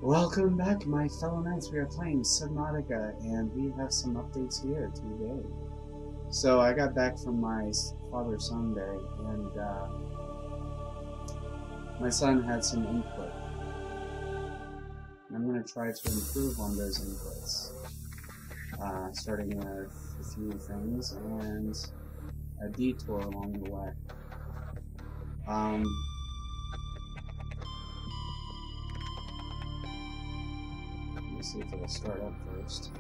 Welcome back, my fellow knights. We are playing Subnautica, and we have some updates here today. So I got back from my father-son day, and my son had some input. And I'm going to try to improve on those inputs, starting with a few things and a detour along the way. Let's see if it'll start up first.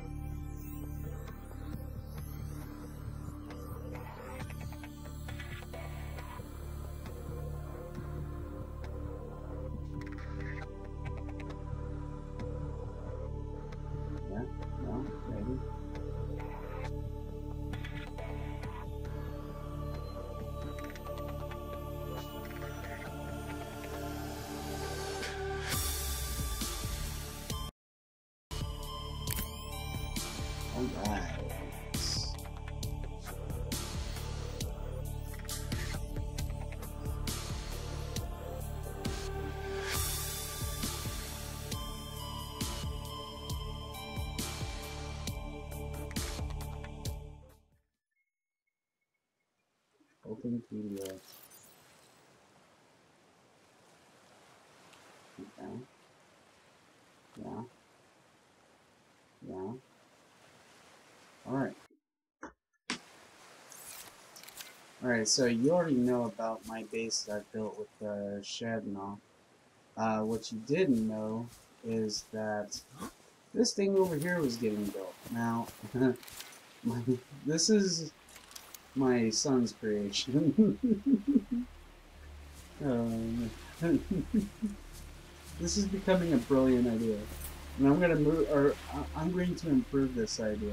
Yeah, no, maybe. Alright. Open PDF. Okay. Yeah. Yeah. Alright. Alright, so you already know about my base that I built with the shed and all. What you didn't know is that this thing over here was getting built. Now, this is my son's creation. This is becoming a brilliant idea. And I'm gonna move, or I'm going to improve this idea.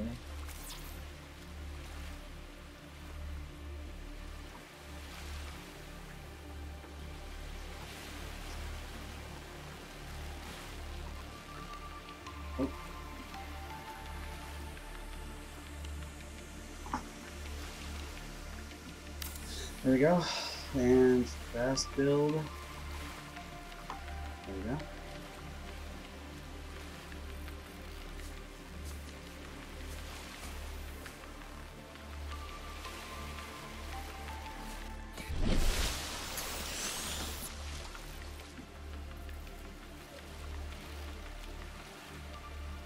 Oh. There we go. And fast build. There we go.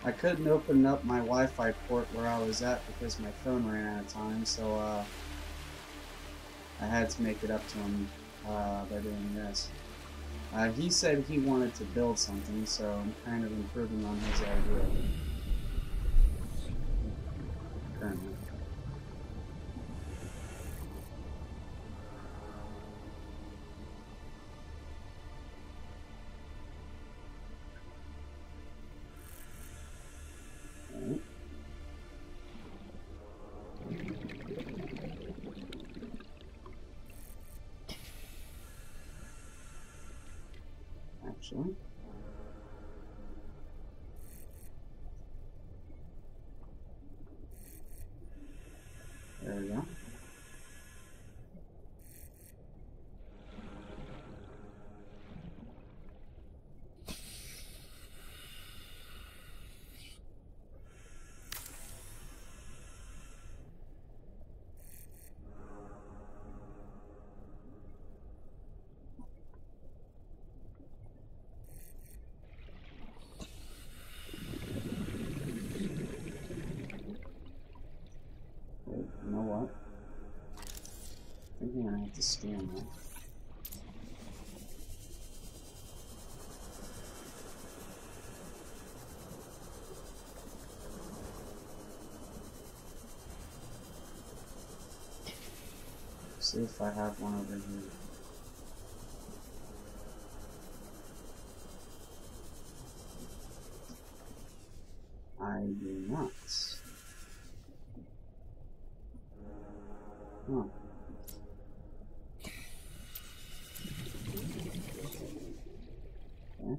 I couldn't open up my Wi-Fi port where I was at because my phone ran out of time, so I had to make it up to him by doing this. He said he wanted to build something, so I'm kind of improving on his idea currently. Right. Actually, there we go. Wait, you know what? I think I'm gonna have to scan that. See if I have one over here. I do not. Huh. Okay.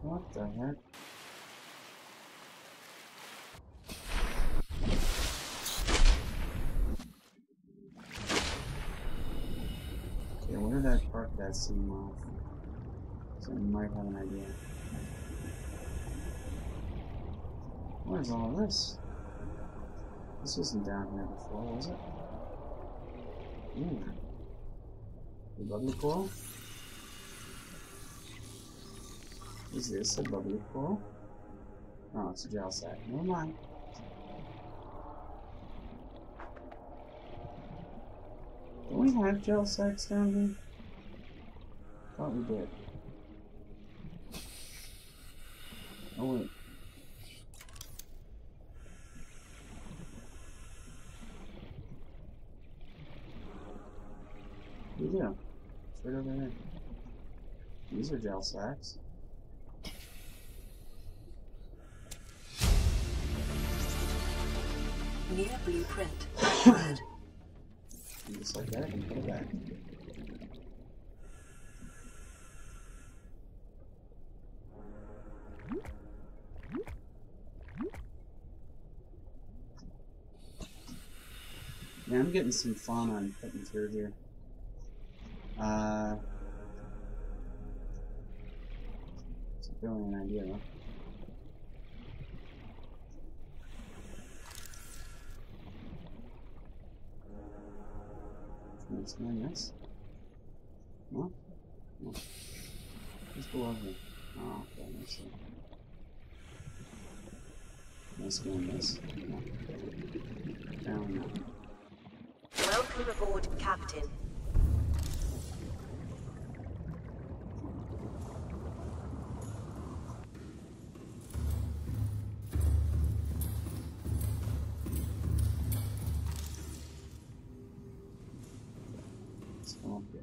What the heck? Okay, where did I park that seam off? So I might have an idea. What is all of this? This wasn't down here before, was it? Ooh. A bubbly coral? Is this a bubbly coral? Oh, it's a gel sack. Never mind. Don't we have gel sacks down here? Thought we did. Oh wait. We do. It's right over here. These are gel sacks. Near blueprint. Just like that, and put it back. Yeah, I'm getting some fun on cutting through here. It's really an idea, though. Let's go in this. No? No. Let's go over here. Oh, okay, let's see. Let's go in this. No. Down now. Welcome aboard, Captain. Let's go up here.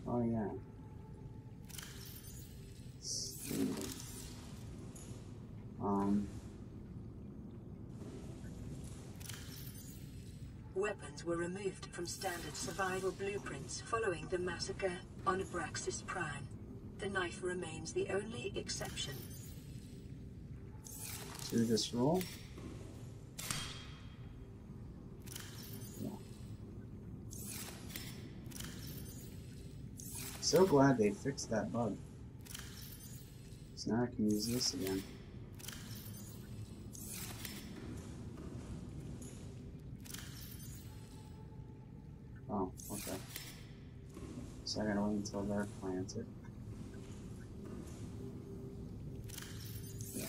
Oh, yeah. Weapons were removed from standard survival blueprints following the massacre on Abraxas Prime. The knife remains the only exception. Through this roll. Yeah. So glad they fixed that bug. So now I can use this again. Oh, okay. So I gotta wait until they're planted. Yeah.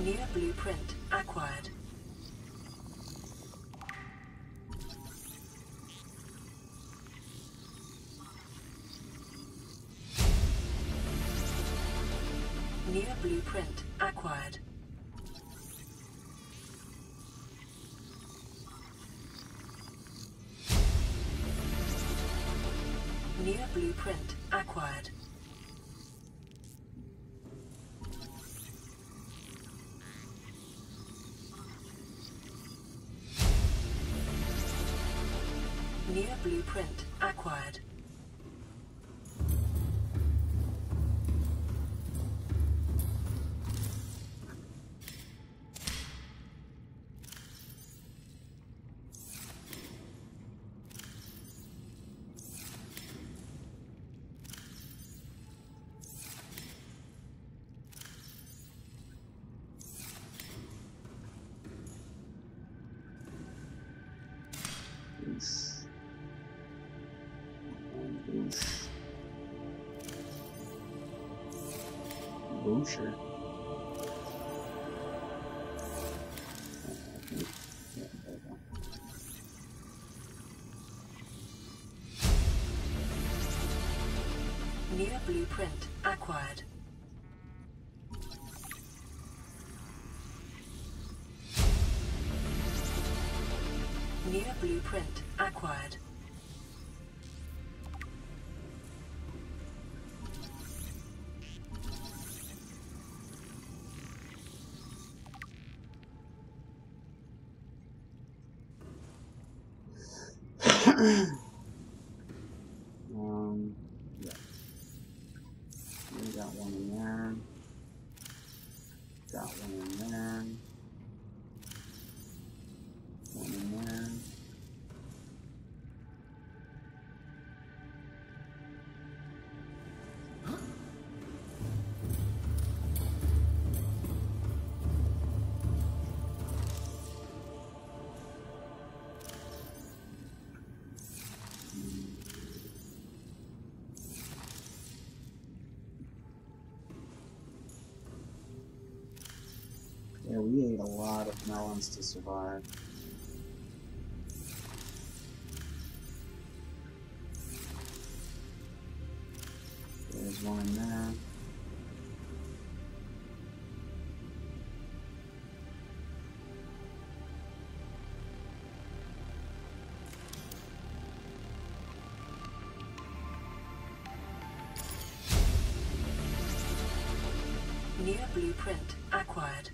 Near blueprint acquired. Near blueprint acquired. Near blueprint acquired. Near blueprint acquired. Boosh. And boosh. Boosher. Okay. Yeah, there we go. Near blueprint acquired. Near blueprint acquired. Yeah. We got one in there. Got one in there. One in there. Yeah, we ate a lot of melons to survive. There's one in there. New blueprint acquired.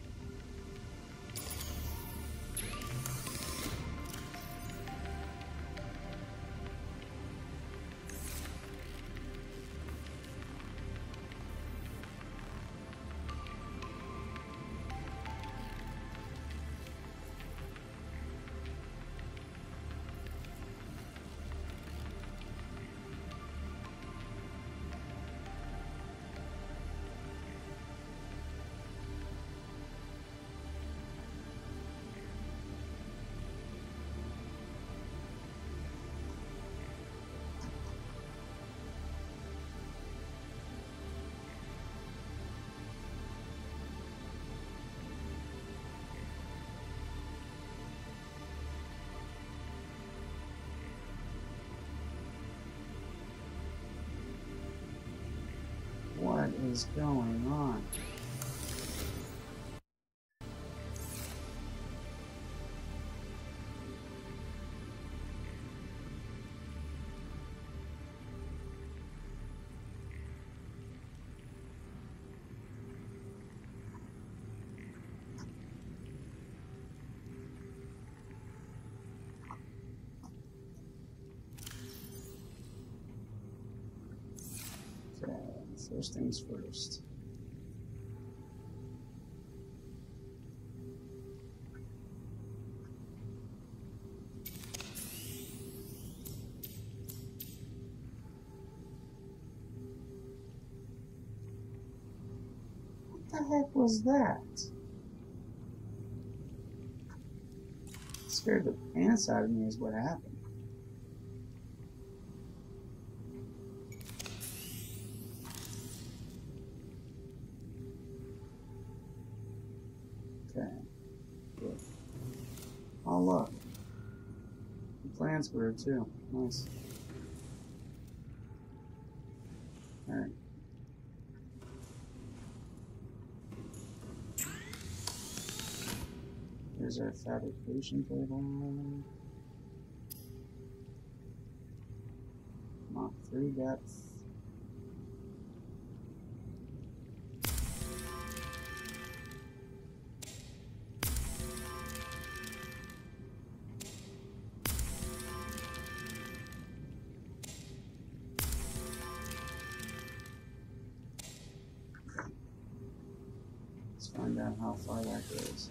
What is going on? Okay, first things first. What the heck was that? It scared the pants out of me is what happened. Okay, good. Oh look, the plants grew too. Nice. Alright. Here's our fabrication table. Mach 3 depth. Let's find out how far that goes.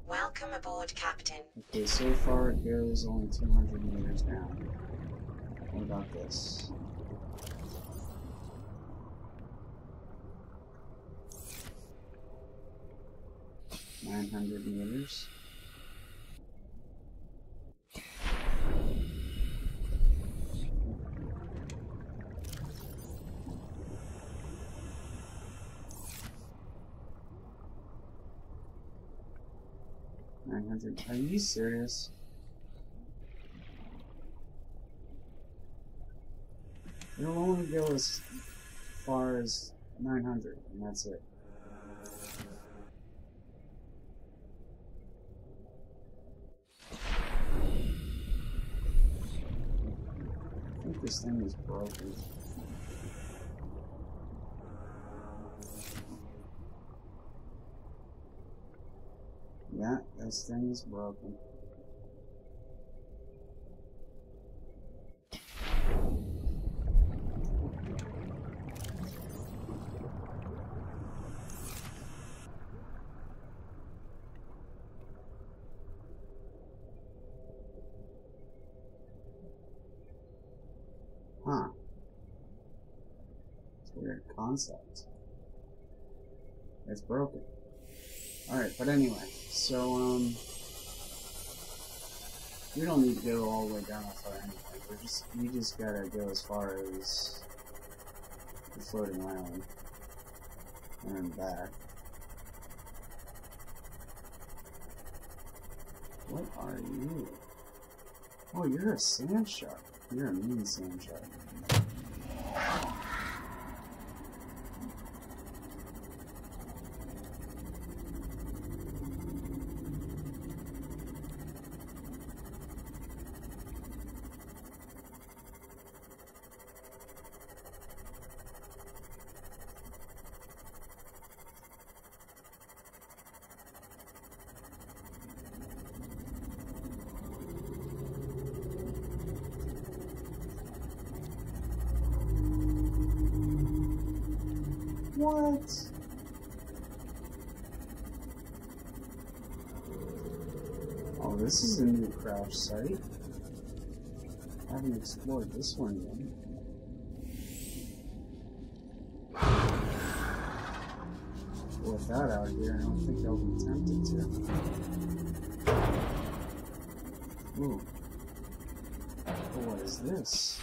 Welcome aboard, Captain. Okay, so far it goes only 200 meters down. What about this? $900. 900. Are you serious? It'll only go as far as 900, and that's it. I think this thing is broken. Yeah, this thing is broken. Huh. It's a weird concept. It's broken. Alright, but anyway, so, we don't need to go all the way down that far anyway. We just gotta go as far as the floating island. And then back. What are you? Oh, you're a sand shark. You're a mean sand shark. What? Oh, this is a new crash site. I haven't explored this one yet. With that out here, I don't think I'll be tempted to. Ooh. Oh, what is this?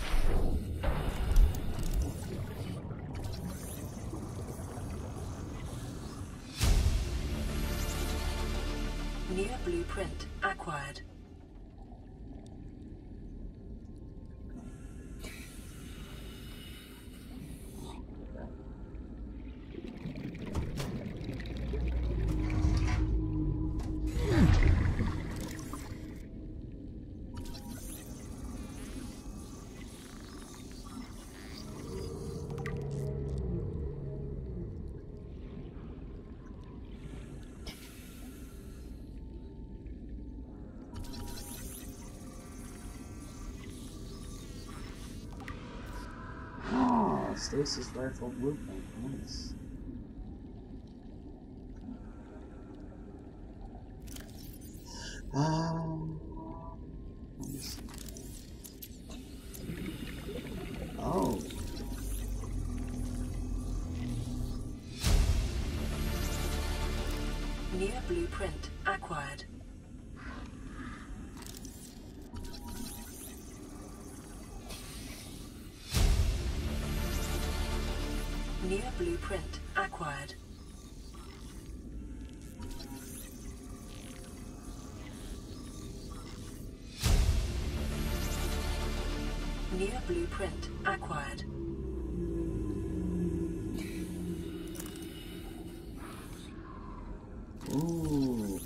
Near blueprint acquired. Stasis rifle blueprint. Nice. Let me see. Oh. Near blueprint acquired. Near blueprint acquired. Near blueprint acquired. Ooh.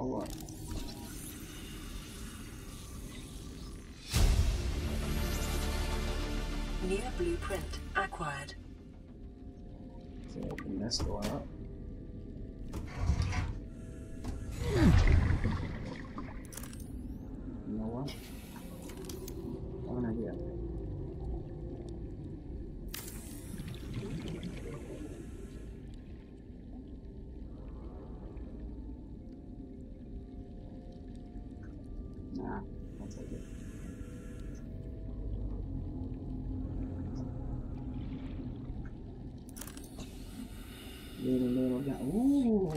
Oh, what? Near blueprint acquired. So open this door up. You know what? I have an idea. Nah, I'll take it. Little guy. Ooh.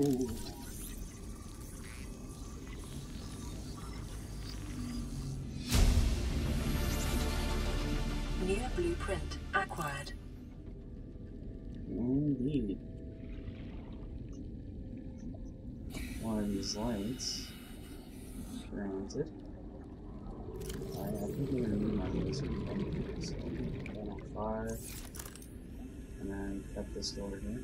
Near blueprint acquired. Indeed. One of these lights. Granted. I think we're gonna need my laser probably. So one on 5. And then cut this door here.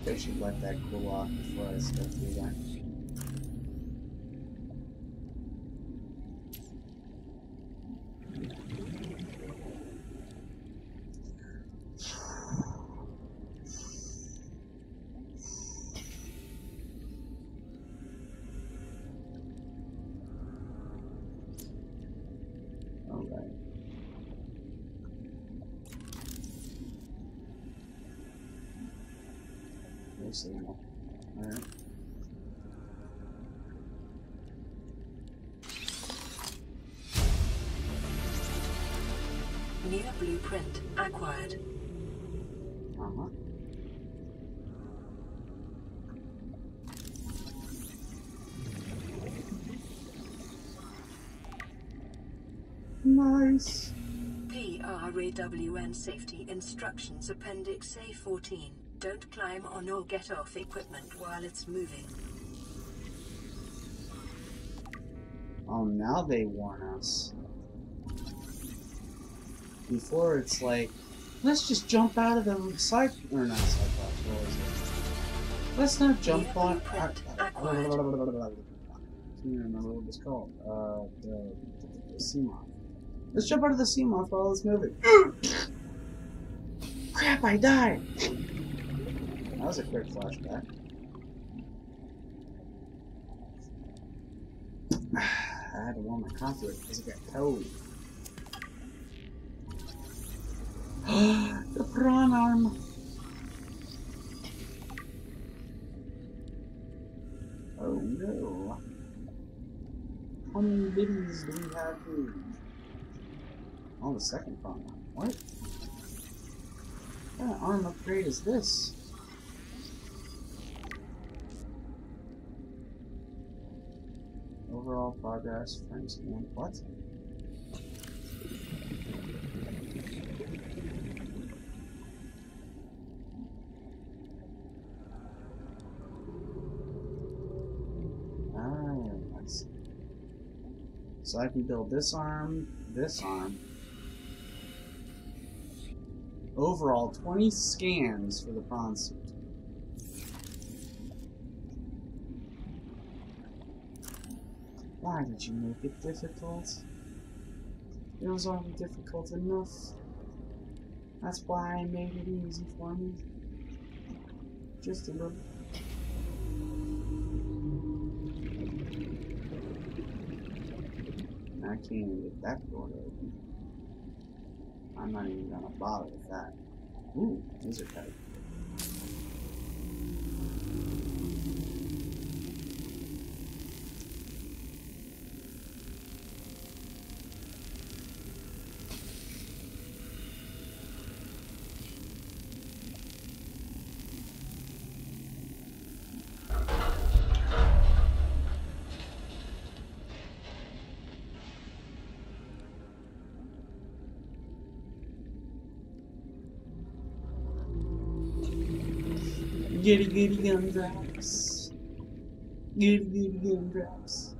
I should let that cool off before I step through that. Alright. No signal. Alright. New blueprint acquired. Uh-huh. Nice. PRAWN Safety Instructions Appendix A14. Don't climb on or get off equipment while it's moving. Oh, now they warn us. Before it's like, let's just jump out of the side, or not side box, what was it? Let's not jump on. I can't remember what it's called. The sea moth. Let's jump out of the sea moth while it's moving. Crap! I died. That was a quick flashback. I had to warm my coffee up because it got cold. The prawn arm. Oh no. How many biddies do we have here? Oh, the second prawn arm. What? What kind of arm upgrade is this? Overall progress, frame scan. What? Ah, I see. So I can build this arm, this arm. Overall, 20 scans for the prawn suit. Why did you make it difficult? It was already difficult enough. That's why I made it easy for me. Just a little. I can't even get that door to open. I'm not even gonna bother with that. Ooh, these are tight. Giddy giddy gumdrops. Giddy giddy gumdrops.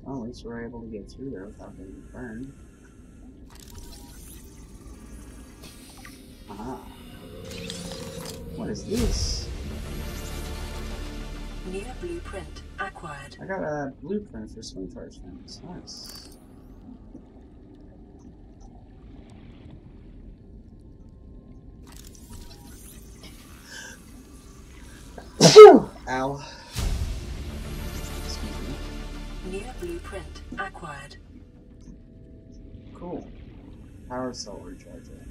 Well, at least we're able to get through there without getting burned. Aha. What is this? New blueprint acquired. I got a blueprint for swing charge fins. Nice. Ow. Excuse me. New blueprint acquired. Cool. Power cell recharger.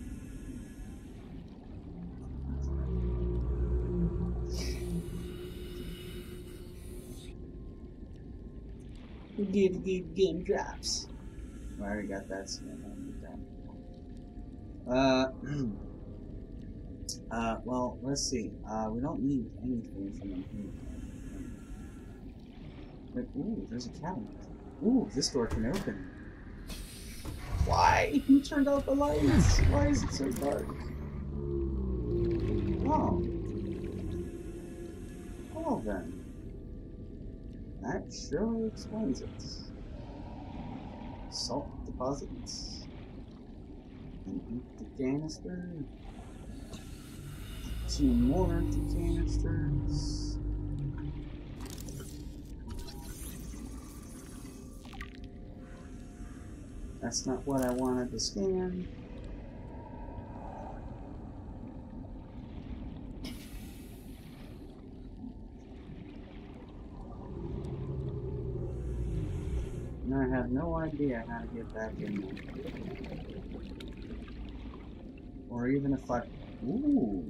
Get gumdrops. I already got that skin. Well, let's see. We don't need anything from in here. Wait, ooh, there's a cabinet. Ooh, this door can open. Why? Who turned out the lights? Why is it so dark? Oh. Well then. That surely explains it. Salt deposits. An empty canister. 2 more empty canisters. That's not what I wanted to scan. And I have no idea how to get back in there. Or even if I... Ooh!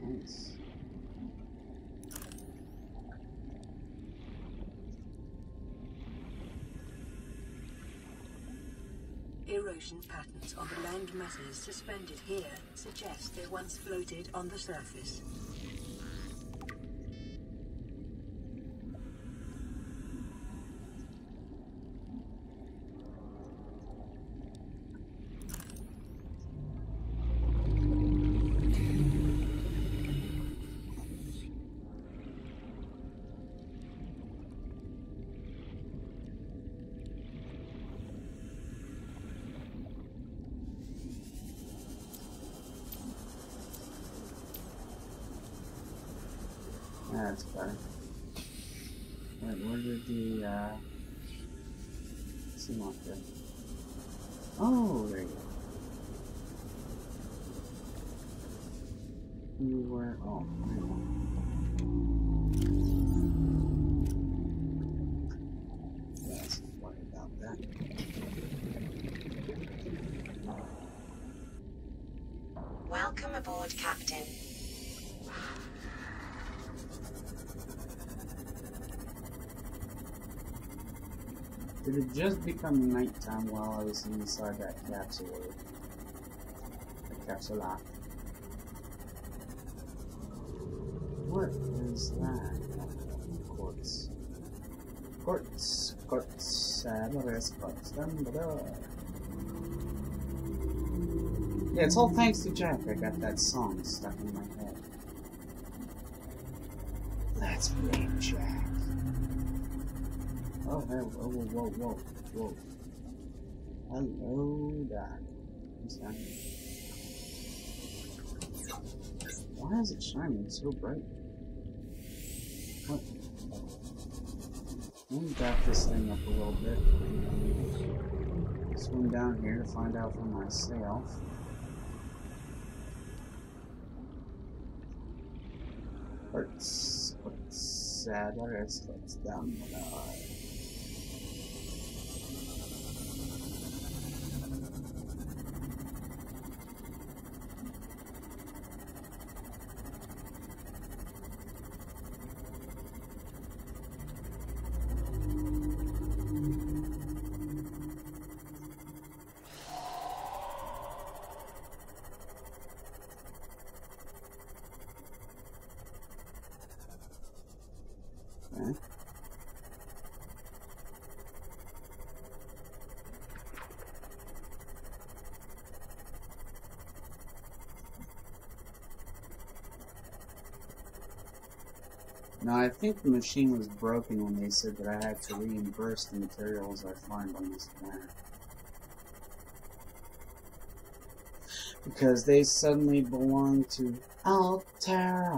Nice. Erosion patterns on the land masses suspended here suggest they once floated on the surface. That's better. Wait, where did the, Subnautica? Oh, there you go. You were, oh, there you go. Yes, worry about that. Welcome aboard, Captain. Did it just become nighttime while I was inside that capsule? The capsula. What is that? Quartz. Quartz. Quartz. Quartz. Yeah, it's all thanks to Jack. I got that song stuck in my head. Let's blame Jack. Oh, hey, whoa. Hello, Doc. What's that? Why is it shining so bright? What? Let me back this thing up a little bit. Swim down here to find out for myself. Let's down below. Okay. Now, I think the machine was broken when they said that I had to reimburse the materials I find on this planet. Because they suddenly belong to Altera.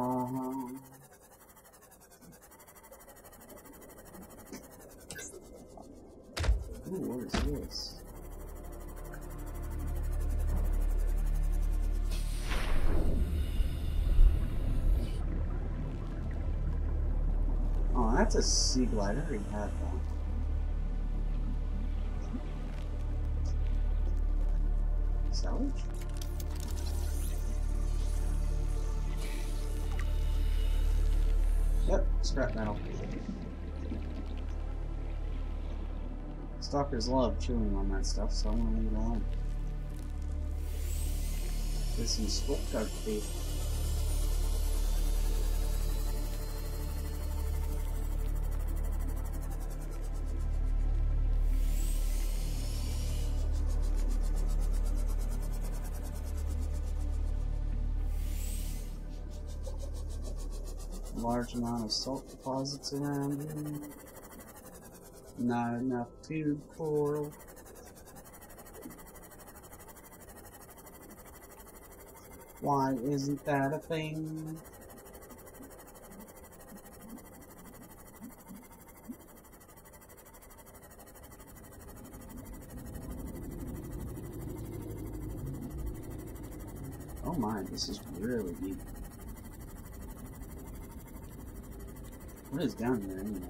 Ooh, what is this? Oh, that's a sea glide. I already had that. Salvage? Scrap metal. Stalkers love chewing on that stuff, so I'm gonna leave it alone. There's some skull card teeth. Large amount of salt deposits around here. Not enough tube coral. Why isn't that a thing? Oh my, this is really deep. What is down here anyway?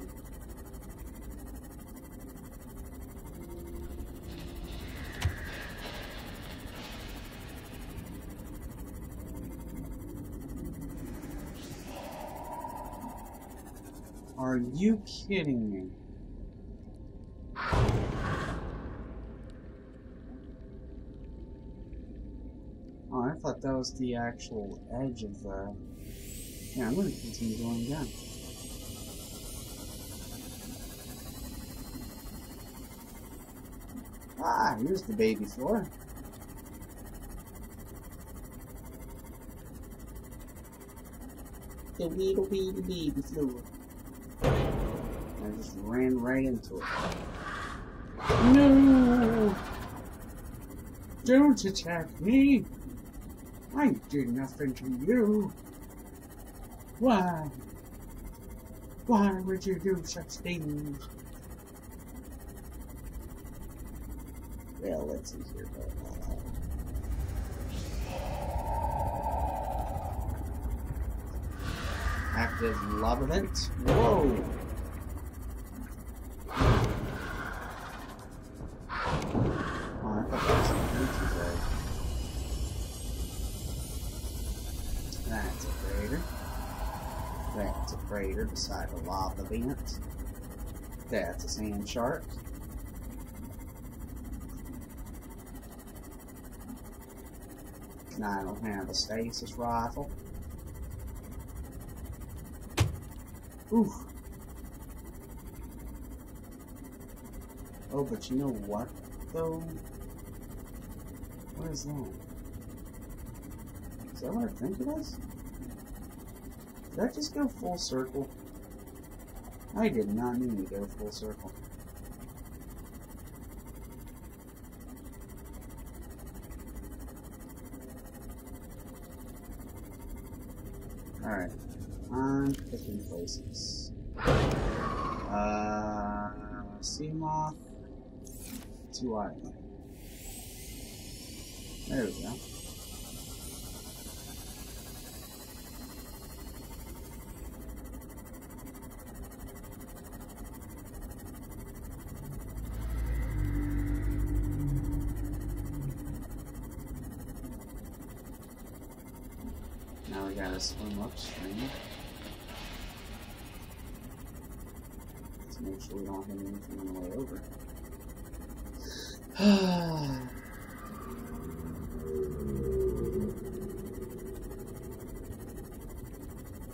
Are you kidding me? Oh, I thought that was the actual edge of the... Yeah, I'm going to continue going down. Ah, here's the baby floor. The little baby floor. I just ran right into it. No! Don't attack me! I did nothing to you! Why? Why would you do such things? Well, let's see here. Active lava vent. Whoa! Oh, I thought that was a creature there. That's a crater. That's a crater beside a lava vent. That's a sand shark. And I don't have a stasis rifle. Oof. Oh, but you know what, though? What is that? Is that what I think it is? Did I just go full circle? I did not mean to go full circle. Alright. I'm picking places. Sea moth. 2 island. There we go. Now we gotta swim upstream to make sure we don't hit anything on the way over.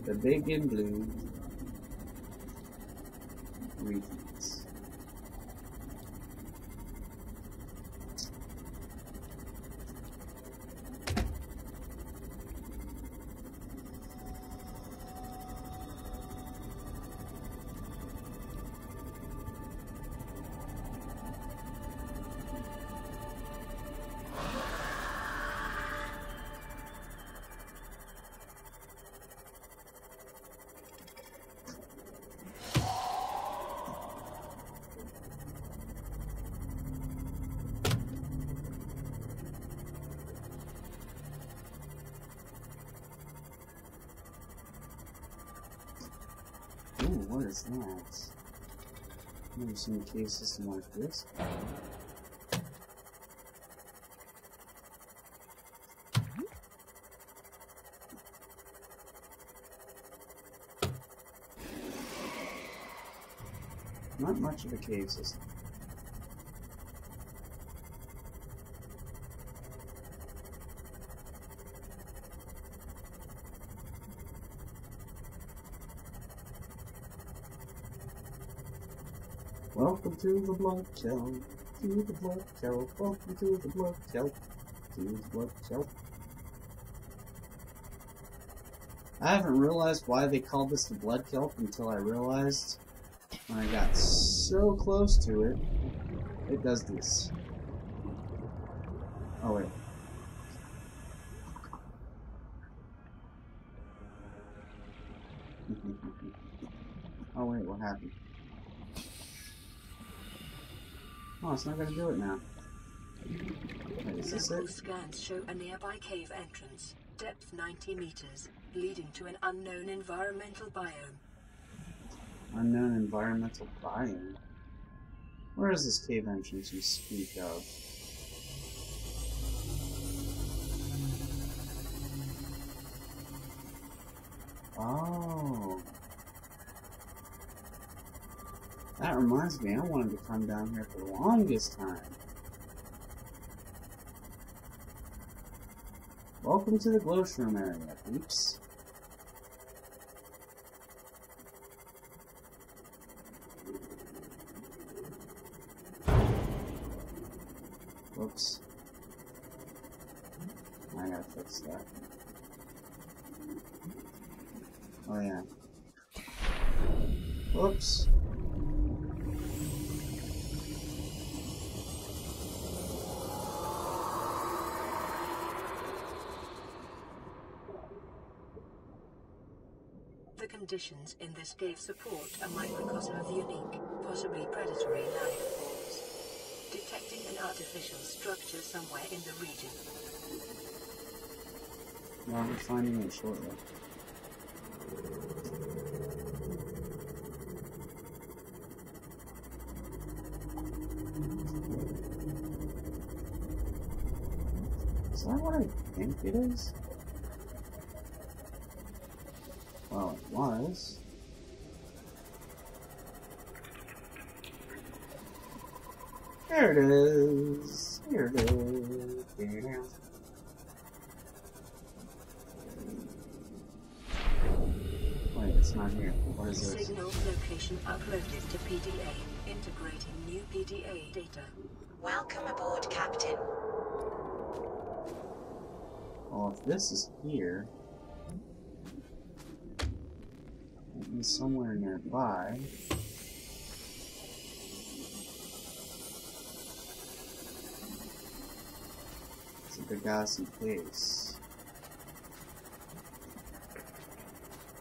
The big and blue repeats. Ooh, what is that? Never seen a cave system like this. Not much of a cave system. Welcome to the blood kelp, to the blood kelp, welcome to the blood kelp, to the blood kelp. I haven't realized why they called this the blood kelp until I realized when I got so close to it, it does this. Oh wait. Oh wait, what happened? Oh, it's not gonna do it now. Wait, is this Local it? scans show a nearby cave entrance, depth 90 meters, leading to an unknown environmental biome. Unknown environmental biome. Where is this cave entrance you speak of? Oh. That reminds me, I wanted to come down here for the longest time. Welcome to the Glowshroom area, peeps. Whoops. I gotta fix that. Oh yeah. Whoops. The conditions in this cave support a microcosm of unique, possibly predatory life forms. Detecting an artificial structure somewhere in the region. Well, we're finding it shortly. Is that what I think it is? Well, it was. There it is. Here it is. Here it is. Wait, it's not here. What is this? Signal location uploaded to PDA. Integrating new PDA data. Welcome aboard, Captain. Well, if this is here, it means somewhere nearby. It's a Bagasse base.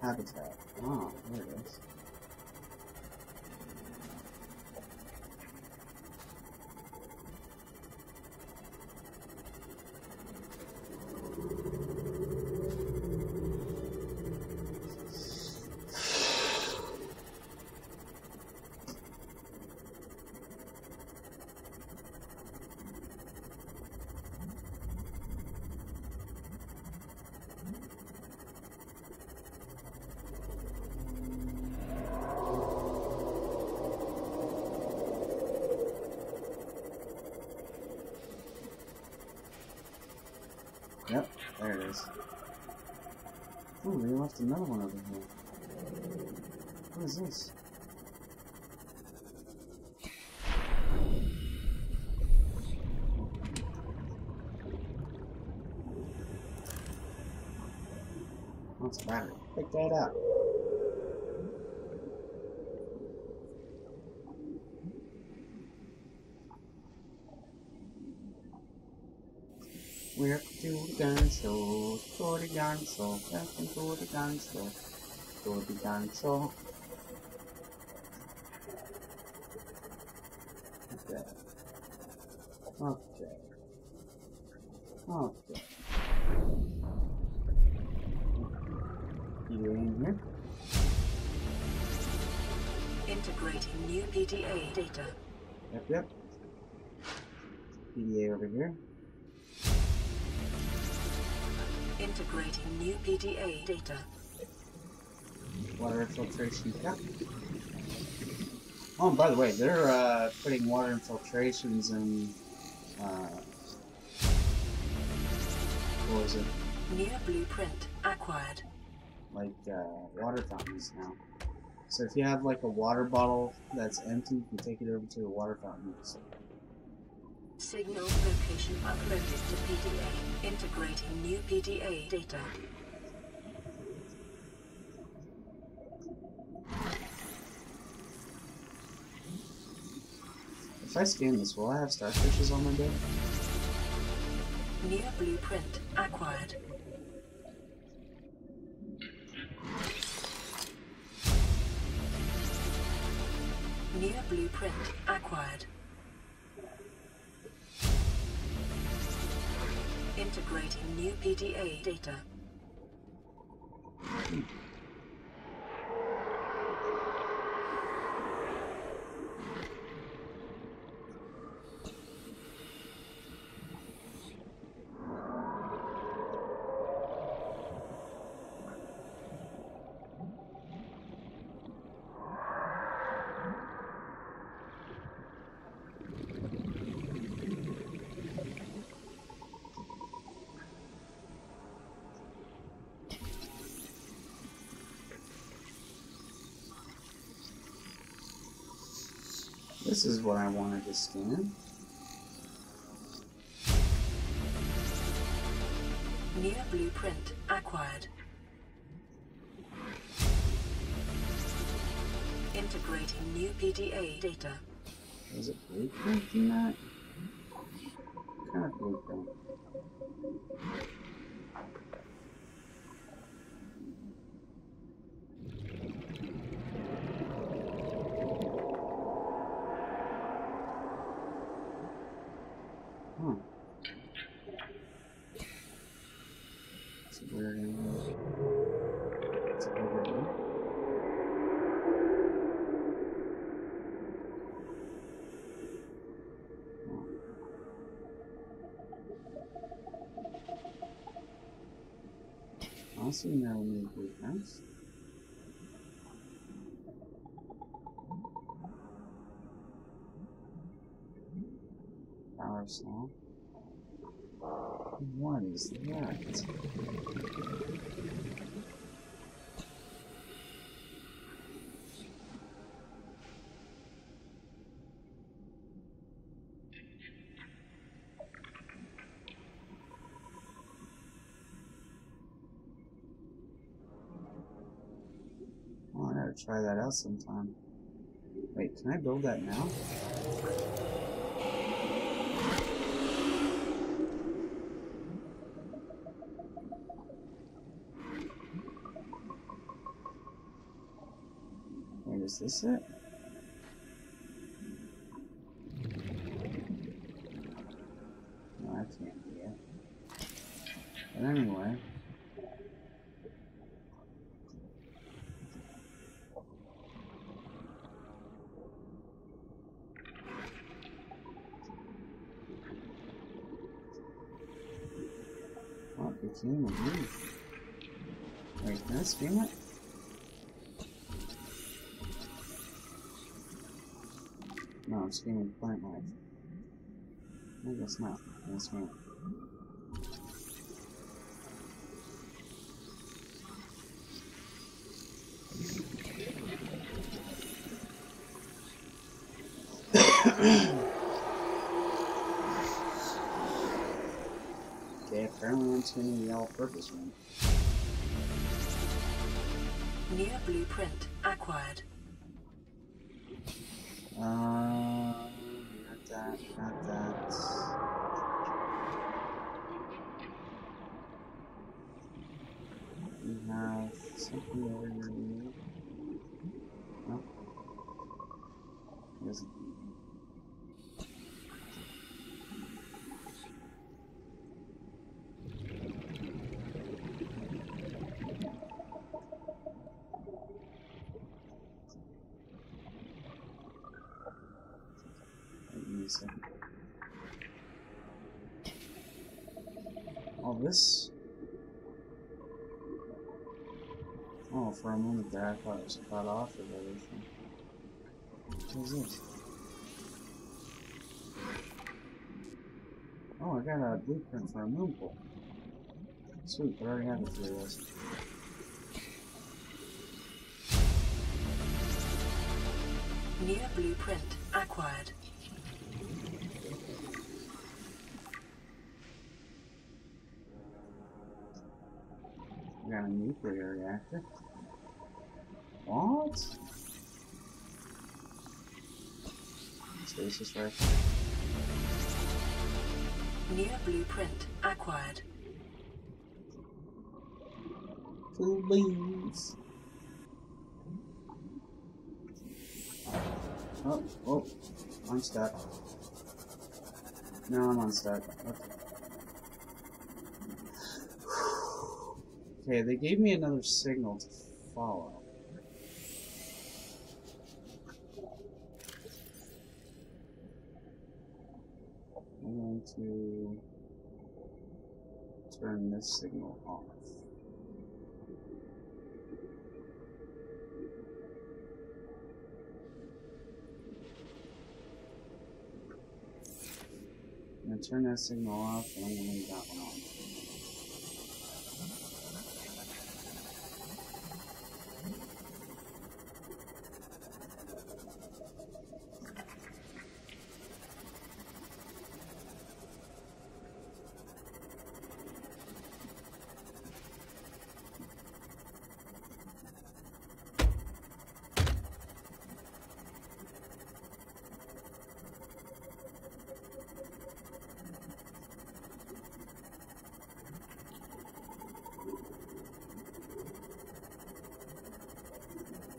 Habitat. Oh, there it is. Yep, there it is. Ooh, they left another one over here. What is this? Oh, it's a battery. Pick that up. We're to the gun show, to the gun show, welcome to the gun show, to the gun show. Okay. Okay. Okay. You in here? Integrating new PDA data. Yep. PDA over here. Integrating new PDA data. Water filtration cap. Oh, and by the way, they're putting water infiltrations in. What was it? New blueprint acquired. Like water fountains now. So if you have like a water bottle that's empty, you can take it over to the water fountain. Signal location uploaded to PDA. Integrating new PDA data. If I scan this, will I have starfishes on my bed? New blueprint acquired. New blueprint acquired. Integrating new PDA data. This is what I wanted to scan. New blueprint acquired. Integrating new PDA data. Was it blueprint in that? What kind of blueprint? Huh. It's a weird image. It's a weird image. Also, no new blueprints. Power saw. What is that? Oh, I gotta try that out sometime. Wait, can I build that now? Wait, is this it? No, I can't be it. But anyway. Oh, it became a leaf. Wait, can I scan it? No, I'm scanning plant life. I guess not. Can I scan it? Okay, apparently I'm scanning the all-purpose one. New blueprint acquired. Not that, not that. We have something over here. No? It isn't. Wait, give me a second. Oh, this. Oh, for a moment there I thought it was cut off of everything. What's this? Oh, I got a blueprint for a moon pool. Sweet, but I already have a few of those. New blueprint acquired. I got a nuclear reactor. What? Stasis rifle. New blueprint acquired. Cool beans. Oh, I'm stuck. No, I'm unstuck. Okay, they gave me another signal to follow. I'm going to turn this signal off. I'm going to turn that signal off, and I'm going to leave that one on.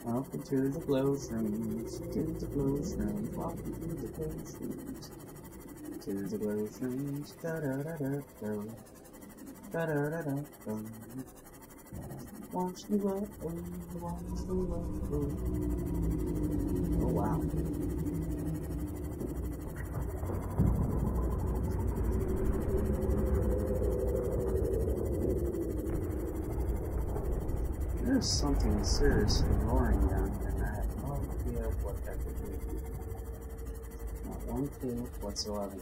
Welcome to the glow shrooms, to the glow shrooms, welcome to the glow shrooms, to the glow shrooms, da da da da do, da da da da do. Watch me glow, watch me glow. Oh wow. There's something seriously roaring down here, and I have no idea what that could be. Not one clue whatsoever.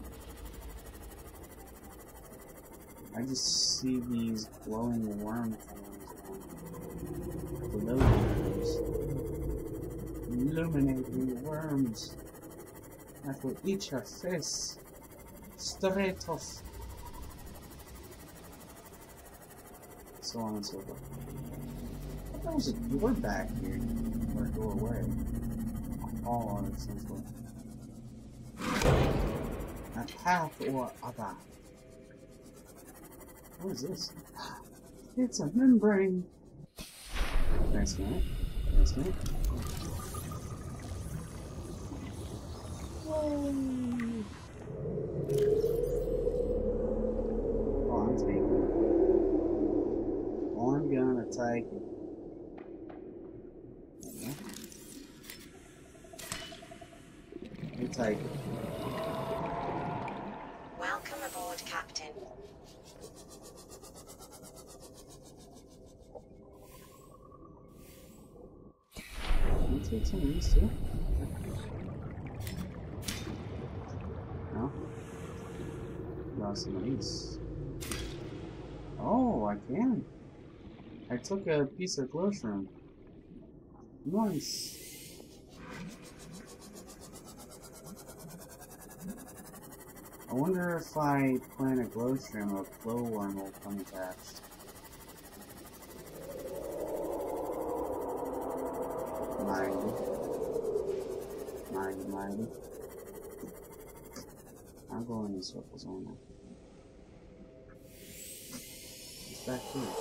I just see these glowing worm things on glowworms. Illuminating worms that will eat your face straight off. So on and so forth. There was a door back here, or a doorway. All on it, essentially. A path or other. What is this? It's a membrane. Nice minute. Nice minute. Whoa. Oh, I'm taking it. I'm gonna take it. Take it. Welcome aboard, Captain. Can you take some of these too? No? Lost some of these. Oh, I can. I took a piece of glow shroom. Nice. I wonder if I plant a glow shroom, a glowworm will come attached. Mighty. I'm going in circles on that. It's back here.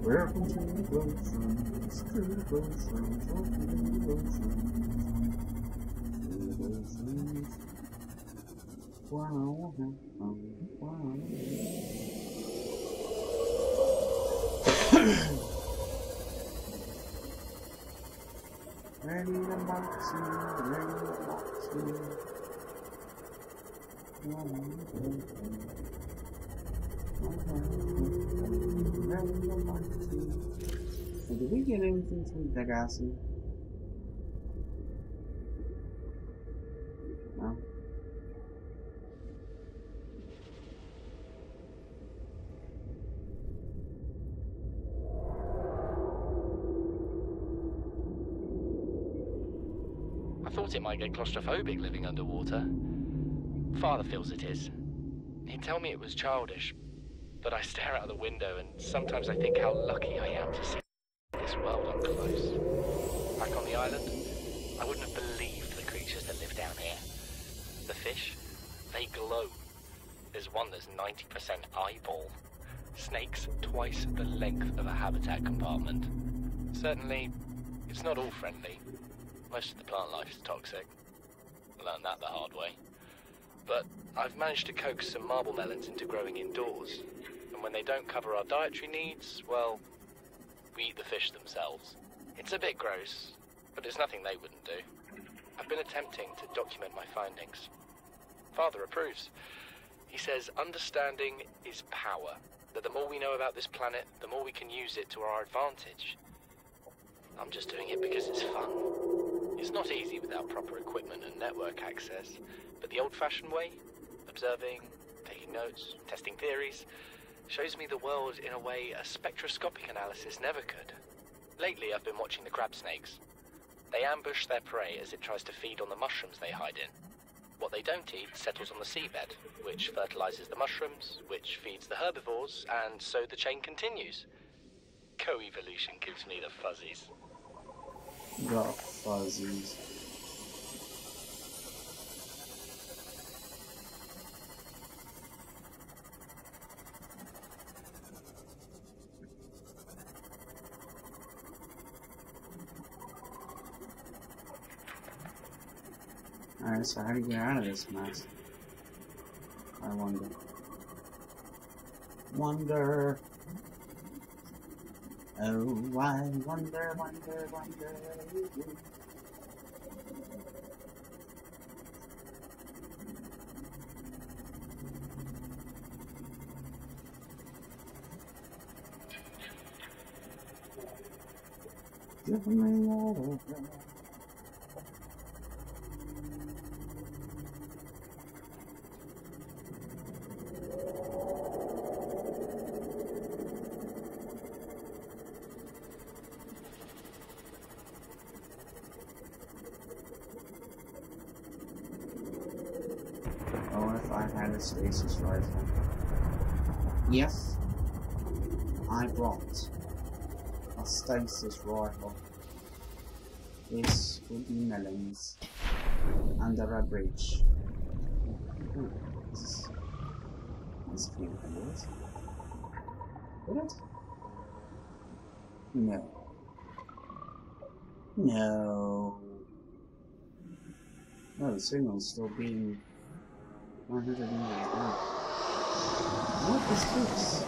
Welcome to the glow shrooms, to the glow shrooms, welcome to the glow shrooms, to the glow shrooms. Wow. Ready to box you, ready to box you. Ready to box you. And did we get anything from Degassi? No. I thought it might get claustrophobic living underwater. Father feels it is. He'd tell me it was childish, but I stare out of the window and sometimes I think how lucky I am to see this world up close. Back on the island, I wouldn't have believed the creatures that live down here. The fish, they glow. There's one that's 90% eyeball. Snakes twice the length of a habitat compartment. Certainly, it's not all friendly. Most of the plant life is toxic. Learned that the hard way. But I've managed to coax some marble melons into growing indoors. And when they don't cover our dietary needs, well, we eat the fish themselves. It's a bit gross, but it's nothing they wouldn't do. I've been attempting to document my findings. Father approves. He says understanding is power, that the more we know about this planet, the more we can use it to our advantage. I'm just doing it because it's fun. It's not easy without proper equipment and network access, but the old-fashioned way, observing, taking notes, testing theories, shows me the world in a way a spectroscopic analysis never could. Lately, I've been watching the crab snakes. They ambush their prey as it tries to feed on the mushrooms they hide in. What they don't eat settles on the seabed, which fertilizes the mushrooms, which feeds the herbivores, and so the chain continues. Co-evolution gives me the fuzzies. The fuzzies. Alright, so how do you get out of this mess? I wonder. Wonder. Oh, I wonder. Give me all of that. A stasis rifle. Yes, I brought a stasis rifle. This would be melons under a bridge. Ooh, this clean windows. Would it? No. No. No, the signal's still being 100 meters down. What is this?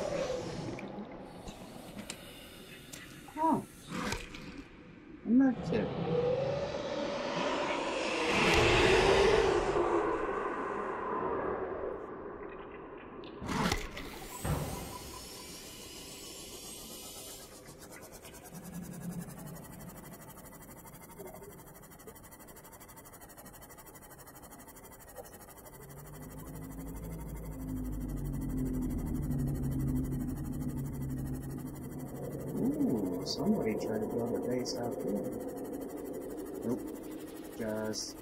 Oh. A medkit. Somebody tried to build a base out here. Nope. Just,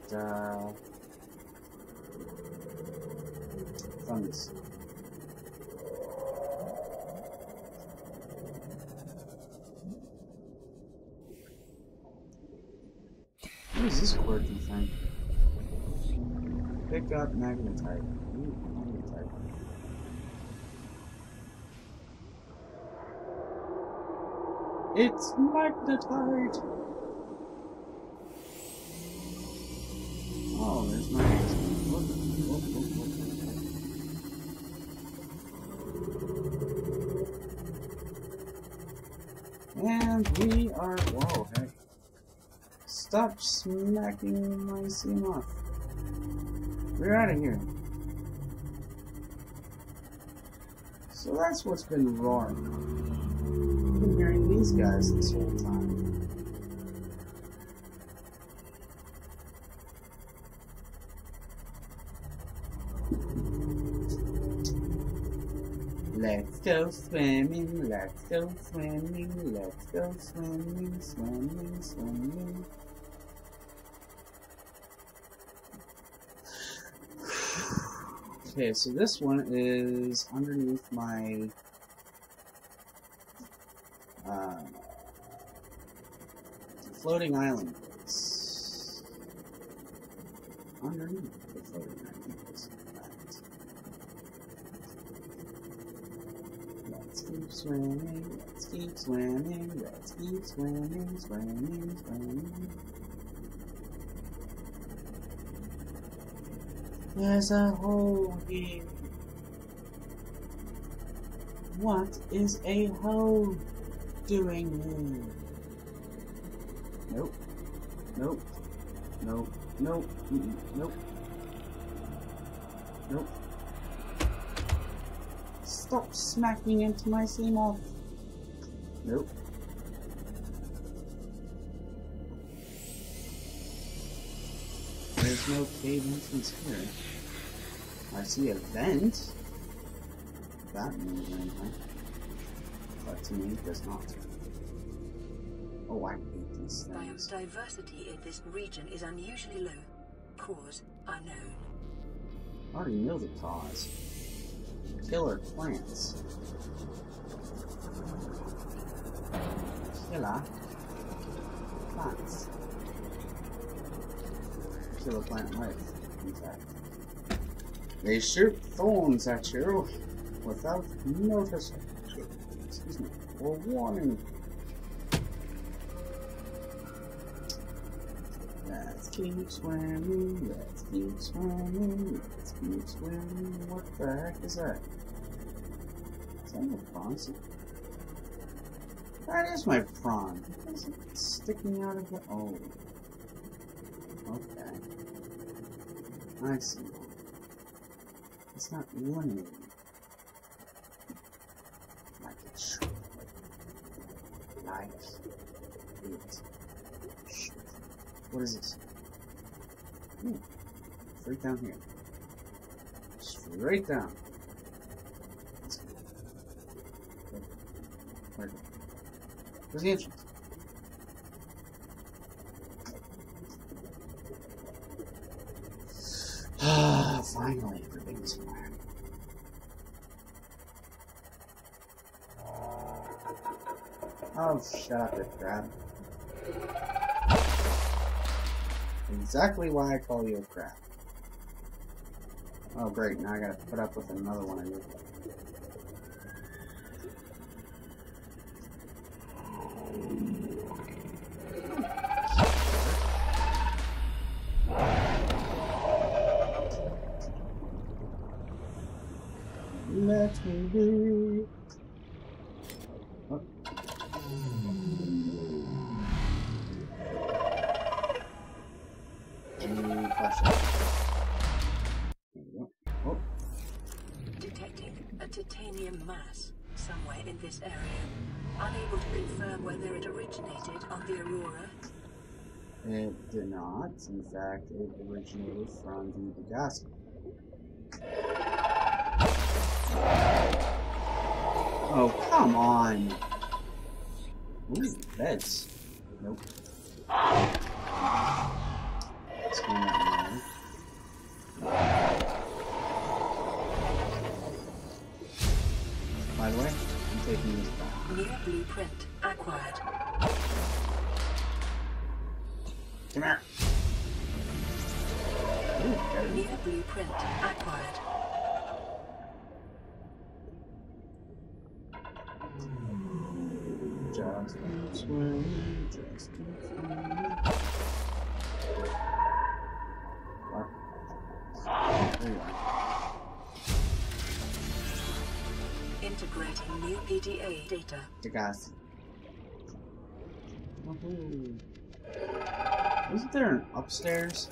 fungus. What is this quirky thing? Pick up magnetite. Ooh, magnetite. It's magnetite! Oh, there's my answer. Look. And we are... Whoa, heck. Stop smacking my seam off. We're out of here. So that's what's been roaring. hearing these guys this whole time? Let's go swimming, let's go swimming, let's go swimming, swimming, swimming. Okay, so this one is underneath my floating island base. Underneath the floating island base. Let's keep swimming, let's keep swimming, let's keep swimming, swimming, swimming. There's a hole here. What is a hole doing here? Nope. Nope. Nope. Nope. Nope. Nope. Stop smacking into my Seamoth. Nope. There's no cave entrance here. I see a vent. That means anything. But to me, it does not. Oh, I hate these things. Biodiversity in this region is unusually low. Cause unknown. I already know the cause. Killer plants. Killer plants. Killer plant life, in fact. They shoot thorns at you without notice. Excuse me. Or warning. Let's keep swimming. Let's keep swimming. Let's keep swimming. What the heck is that? Is that a prawn? That is my prawn. What is it sticking out of the... Oh. Okay. I see. It's not running like it should. Like it should. What is this? Ooh. Straight down here. Straight down. Let's go. Where's it? Where's the entrance? Ah, finally, everything's fine. Oh, shut up, it crab. Exactly why I call you a crab. Oh, great, now I gotta put up with another one of you. Let me be. Oh. Flashlight. There we go. Oh. Detecting a titanium mass somewhere in this area. Unable to confirm whether it originated on the Aurora. It did not. In fact, it originated from the Pegasus. Oh, come on! Ooh, beds. Nope. Let's go in there. By the way, I'm taking this back. New blueprint acquired. Come here! Ooh, got it. New blueprint acquired. Just keep swimming, just keep swimming. What? There you are. Integrating new PDA data. Pegasus. Woohoo. Isn't there an upstairs?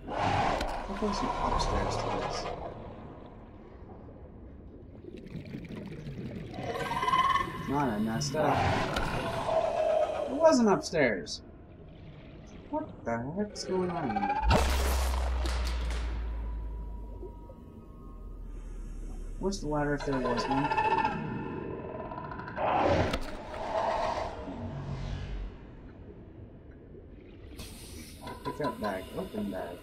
How close is upstairs to this? Not I messed up. It wasn't upstairs. What the heck's going on here? Where's the ladder if there was one? Pick up bag. Open bag.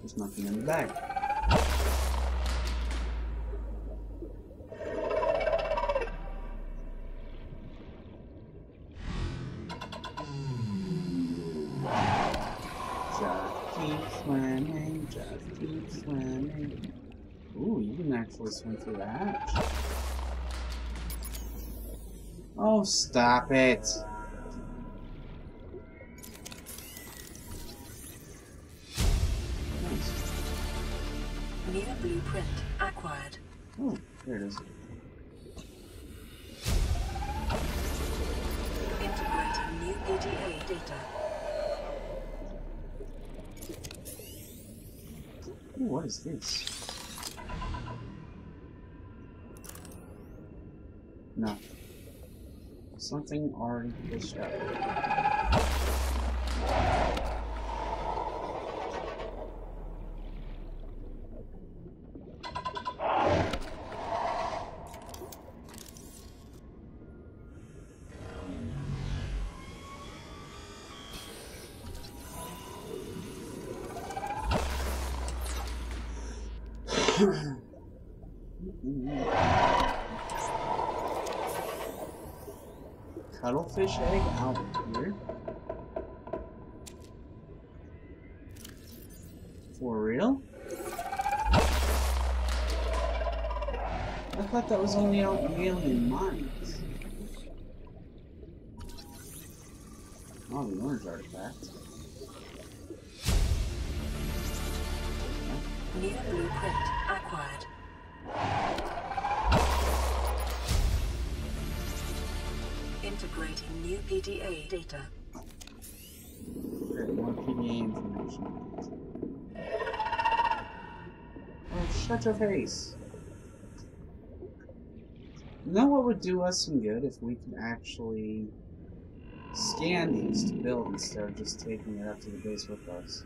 There's nothing in the bag. Just keep swimming, just keep swimming. Ooh, you can actually swim through the hatch. Oh, stop it! Nice. New blueprint acquired. Oh, there it is. Integrating new PDA data. Ooh, what is this? No. Something already pushed up. Cuttlefish egg out here? For real? I thought that was only out in alien mines. Oh, the orange artifact. New blueprint acquired. Integrating new PDA data. Great, more PDA information. Oh, shut your face. You know what would do us some good if we can actually scan these to build instead of just taking it up to the base with us.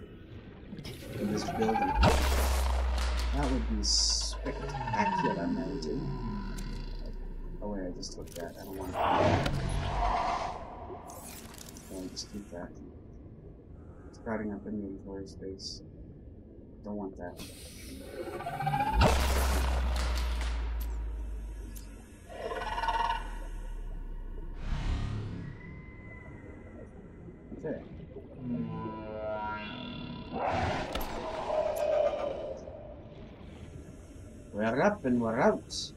And just building. That would be spectacular, maybe. Oh wait, I just took that. I don't want to. I'll just keep that. It's crowding up inventory space. Don't want that. Okay. We're up and we're out.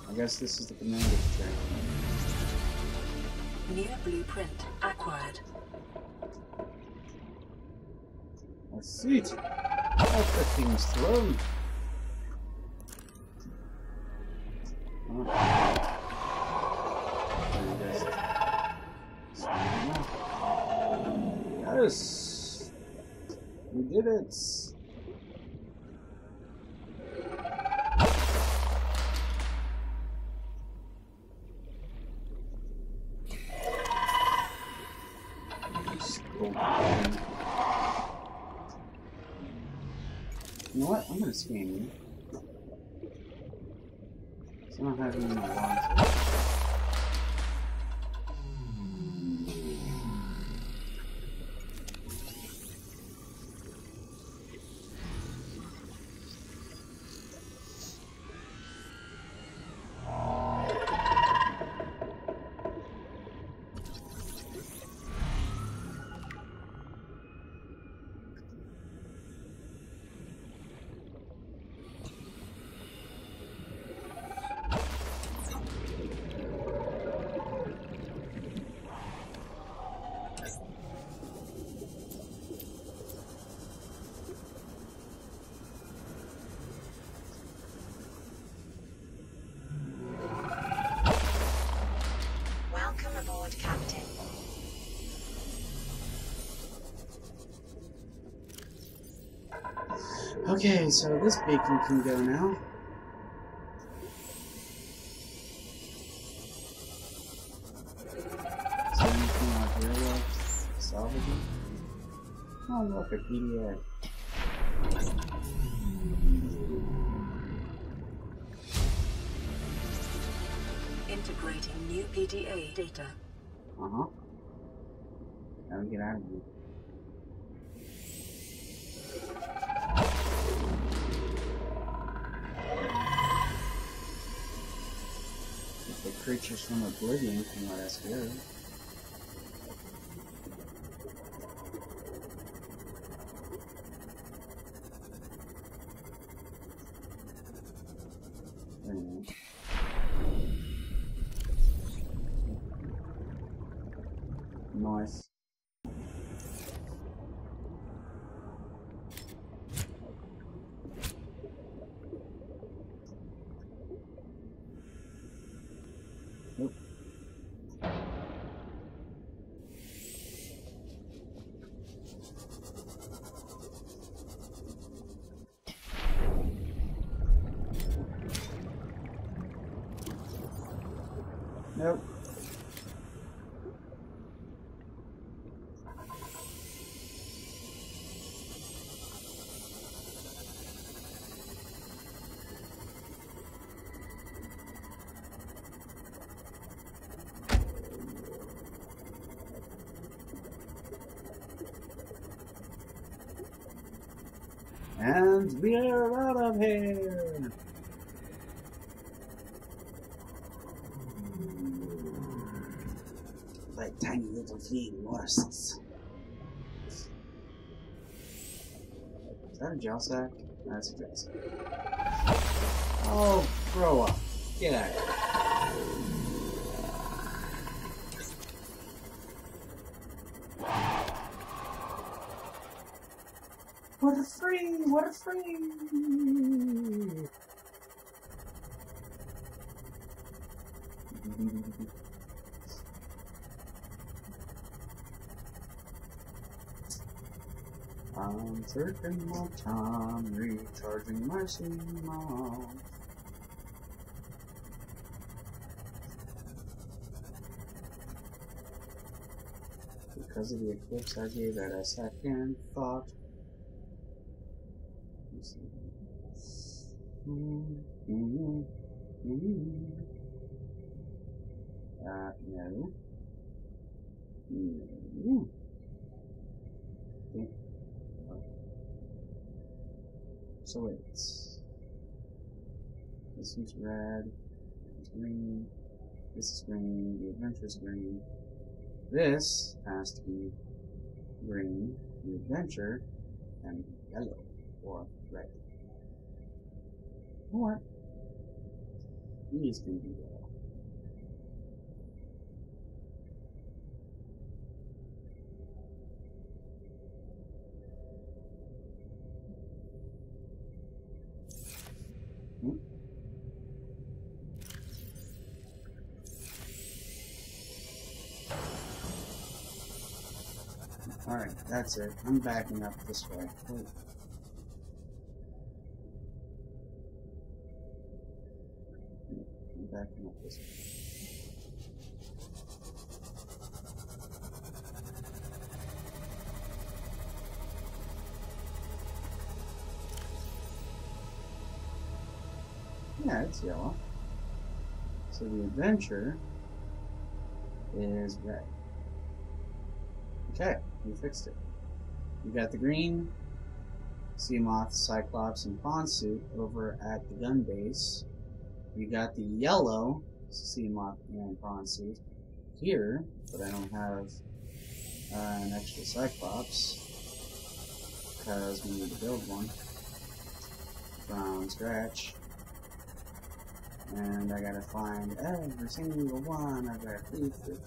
I guess this is the commander train. New blueprint acquired. A seat. Out the king's throne. Oh. Yes, we did it. You know what? I'm gonna scan you. So I don't have any more logs. Okay, so this bacon can go now. Is there anything out here worth salvaging? Oh, look, a PDA. Integrating new PDA data. Uh-huh. Now we get out of here. If the creatures from Oblivion can let us go. Anyway. Nice. Nope. Nope. And we are out of here! Like tiny little fleeing morsels. Is that a gel sack? That's a gel sack. Oh, grow up. Get out of here. We're free! We're free! I'm taking my time, recharging my signal. Because of the eclipse, I gave it a second thought. No. No. Okay. So wait. This is red. This is green. This is green. The adventure's green. This has to be green. The adventure and yellow or red. Or these can be yellow. Alright, that's it. I'm backing up this way. Wait. I'm backing up this way. Yeah, it's yellow. So the adventure is red. Okay, we fixed it. We got the green Seamoth, Cyclops, and Fawn suit over at the gun base. We got the yellow Seamoth and Fawn suit here, but I don't have an extra Cyclops because we need to build one from scratch. And I gotta find every single one of their pieces.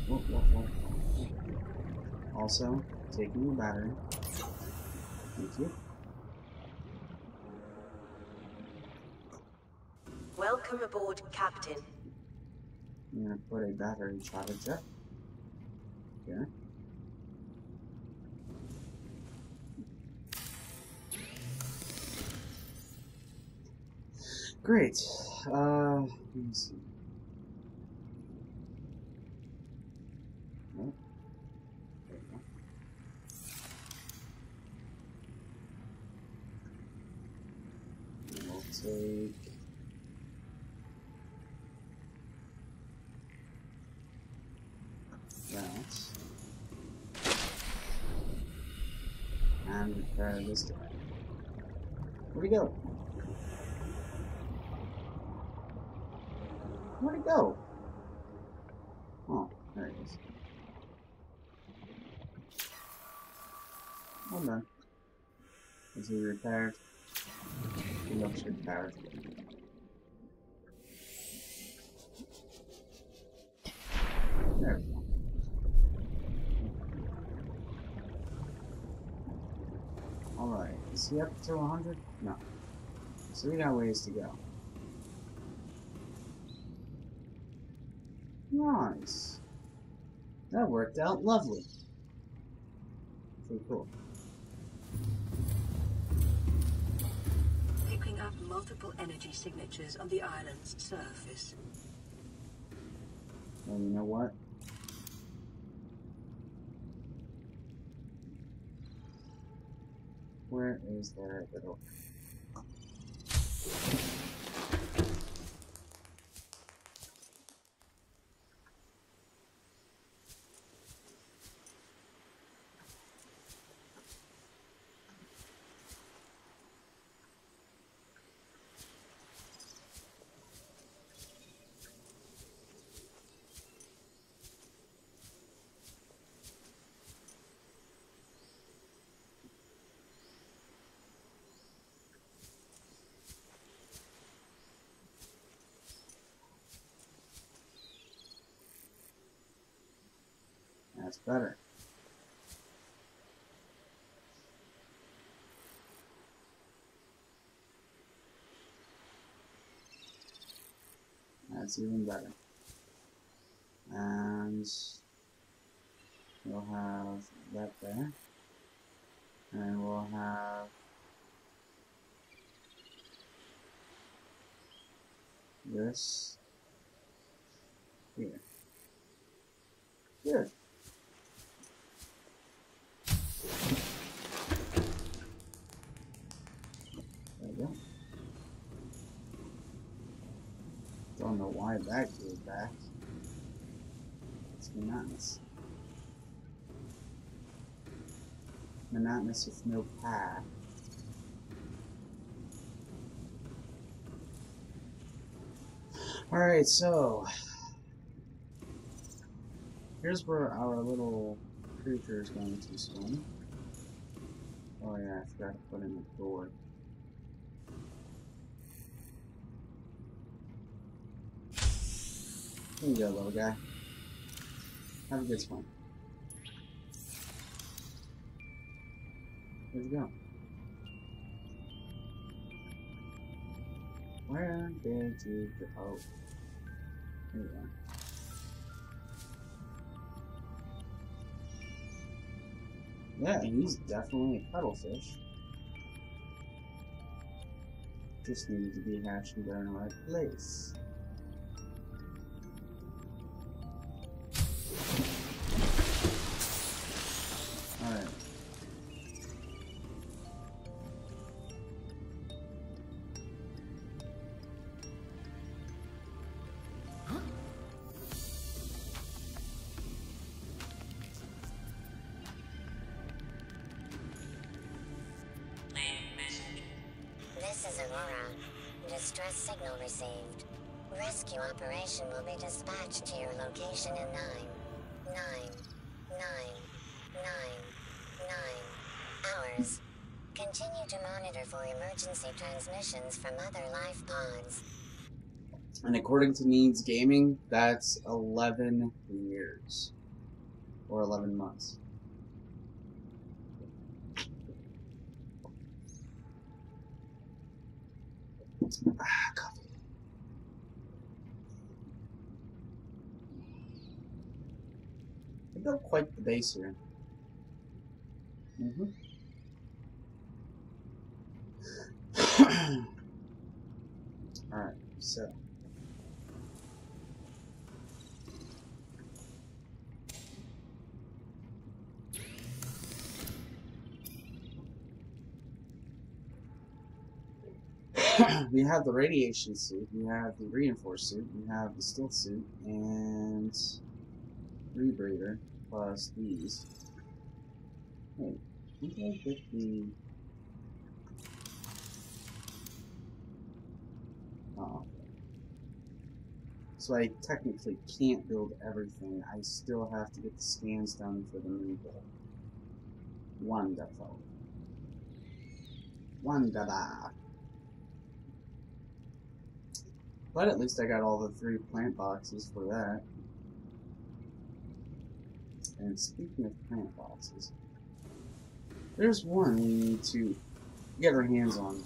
Whoa. Also, taking the battery. Thank you. Welcome aboard, Captain. I'm gonna put a battery charger here. Great. Let me see. Oh, there we go. And we'll take that and repair this guy. Where'd he go? Where'd he go? Oh, there he is. Well done. Is he repaired? He looks repaired. There we go. Alright, is he up to 100? No. So we got ways to go. Nice. That worked out lovely. Pretty cool. Picking up multiple energy signatures on the island's surface. Well, you know what? Where is their little... That's better. That's even better. And we'll have that there. And we'll have this here. Good. There we go. Don't know why that came back. It's monotonous. Monotonous with no path. Alright, so here's where our little creature is going to swim. Oh yeah, I forgot to put in the door. Here you go, little guy. Have a good swim. Where'd you go? Where did you go? Oh. There you are. Yeah, he's definitely a cuttlefish. Just needed to be hatched and go in the right place. Alright. This is Aurora. Distress signal received. Rescue operation will be dispatched to your location in 9 hours. Continue to monitor for emergency transmissions from other life pods. And according to Needs Gaming, that's 11 years. Or 11 months. Ah, coffee. I built quite the base here. Alright, so. We have the radiation suit, we have the reinforced suit, we have the stealth suit, and rebreather, plus these. Wait, did I get the... Oh. So I technically can't build everything, I still have to get the scans done for the rebuild. Wonderful. Wonderful. But at least I got all the 3 plant boxes for that. And speaking of plant boxes, there's one we need to get our hands on.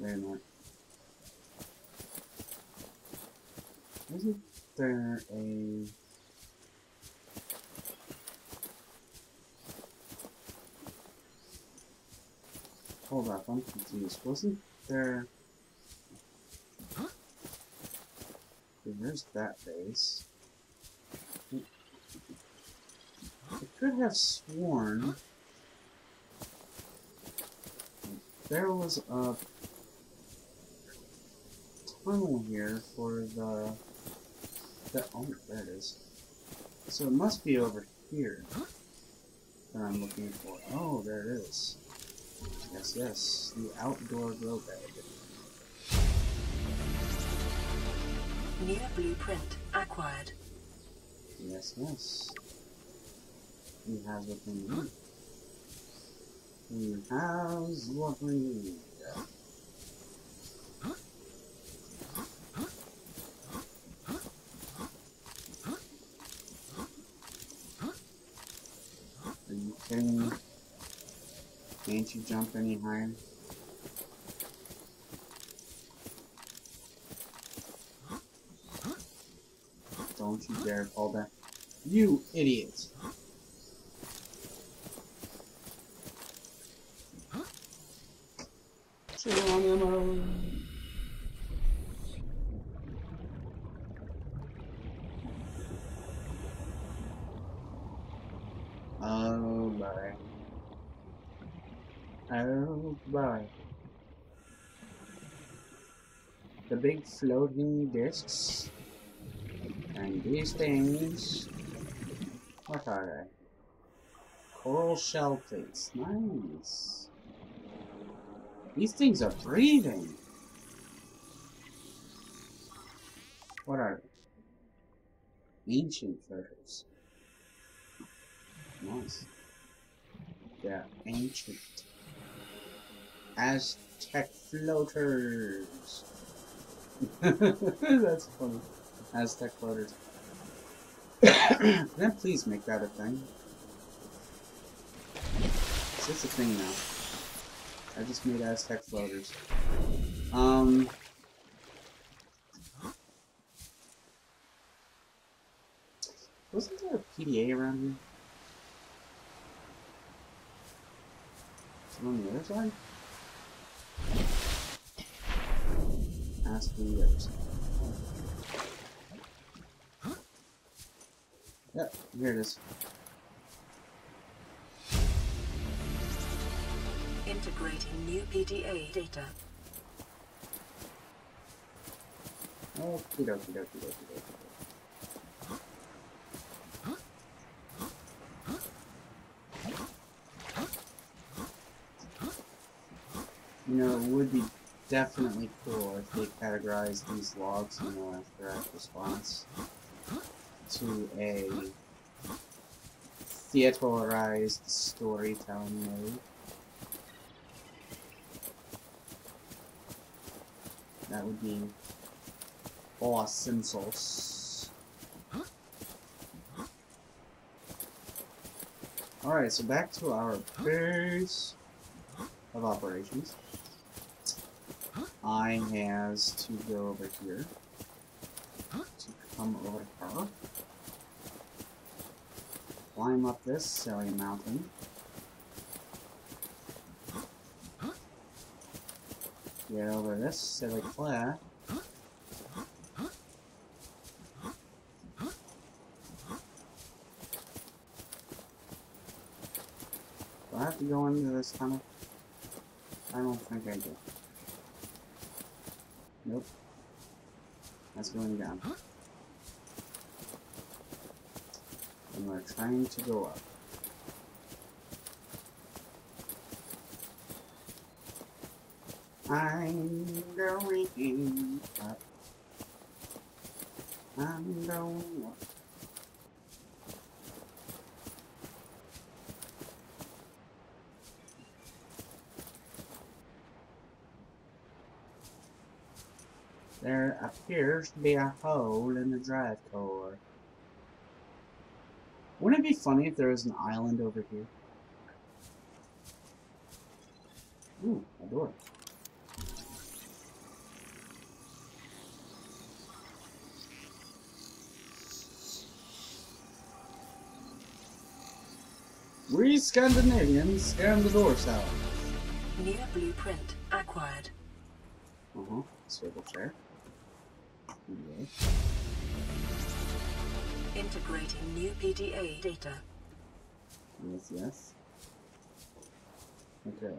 Wait a minute. Isn't there a... Hold up, I'm confused. Wasn't there... Okay, there's that base. I could have sworn there was a tunnel here for the... Oh, there it is. So it must be over here that I'm looking for. Oh, there it is. Yes, yes. The outdoor grow bed. New blueprint acquired. Yes, yes. He has what we need. He has what we need. Are you kidding me? Can't you jump any higher? Don't you dare fall back. You idiot! Geronimo! Oh boy. Oh boy. The big floating discs. And these things. What are they? Coral shell plates. Nice. These things are breathing. What are they? Ancient photos. Nice. They're ancient. Aztec floaters. That's funny. Aztec floaters. Can I please make that a thing? Is this a thing now? I just made Aztec floaters. Wasn't there a PDA around here? Is it on the other side? Ask the other side. Yep, here it is. Integrating new PDA data. Okie dokie dokie dokie dokie. You know, it would be definitely cool if they categorized these logs in a direct response to a theaterized storytelling mode. That would be awesome sauce. Alright, so back to our base of operations. I has to go over here to come over to her. Climb up this silly mountain. Get over this silly cliff. Do I have to go into this tunnel? I don't think I do. Nope. That's going down. And we're trying to go up. I'm going up. I'm going up. There appears to be a hole in the drive core. Wouldn't it be funny if there was an island over here? Ooh, a door. We Scandinavians scan the doors out. New blueprint acquired. Swivel chair. Okay. Integrating new PDA data. Yes, yes. Okay.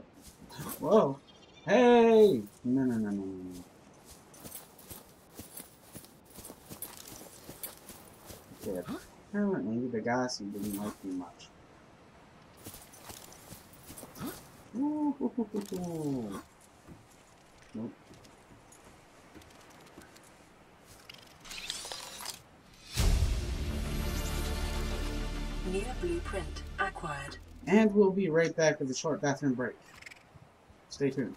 Whoa! Hey! No, no, no, no, no, no. Okay, apparently the Gassi didn't like me much. Ooh, hoo, hoo, hoo, hoo. Nope. New blueprint acquired. And we'll be right back with a short bathroom break. Stay tuned.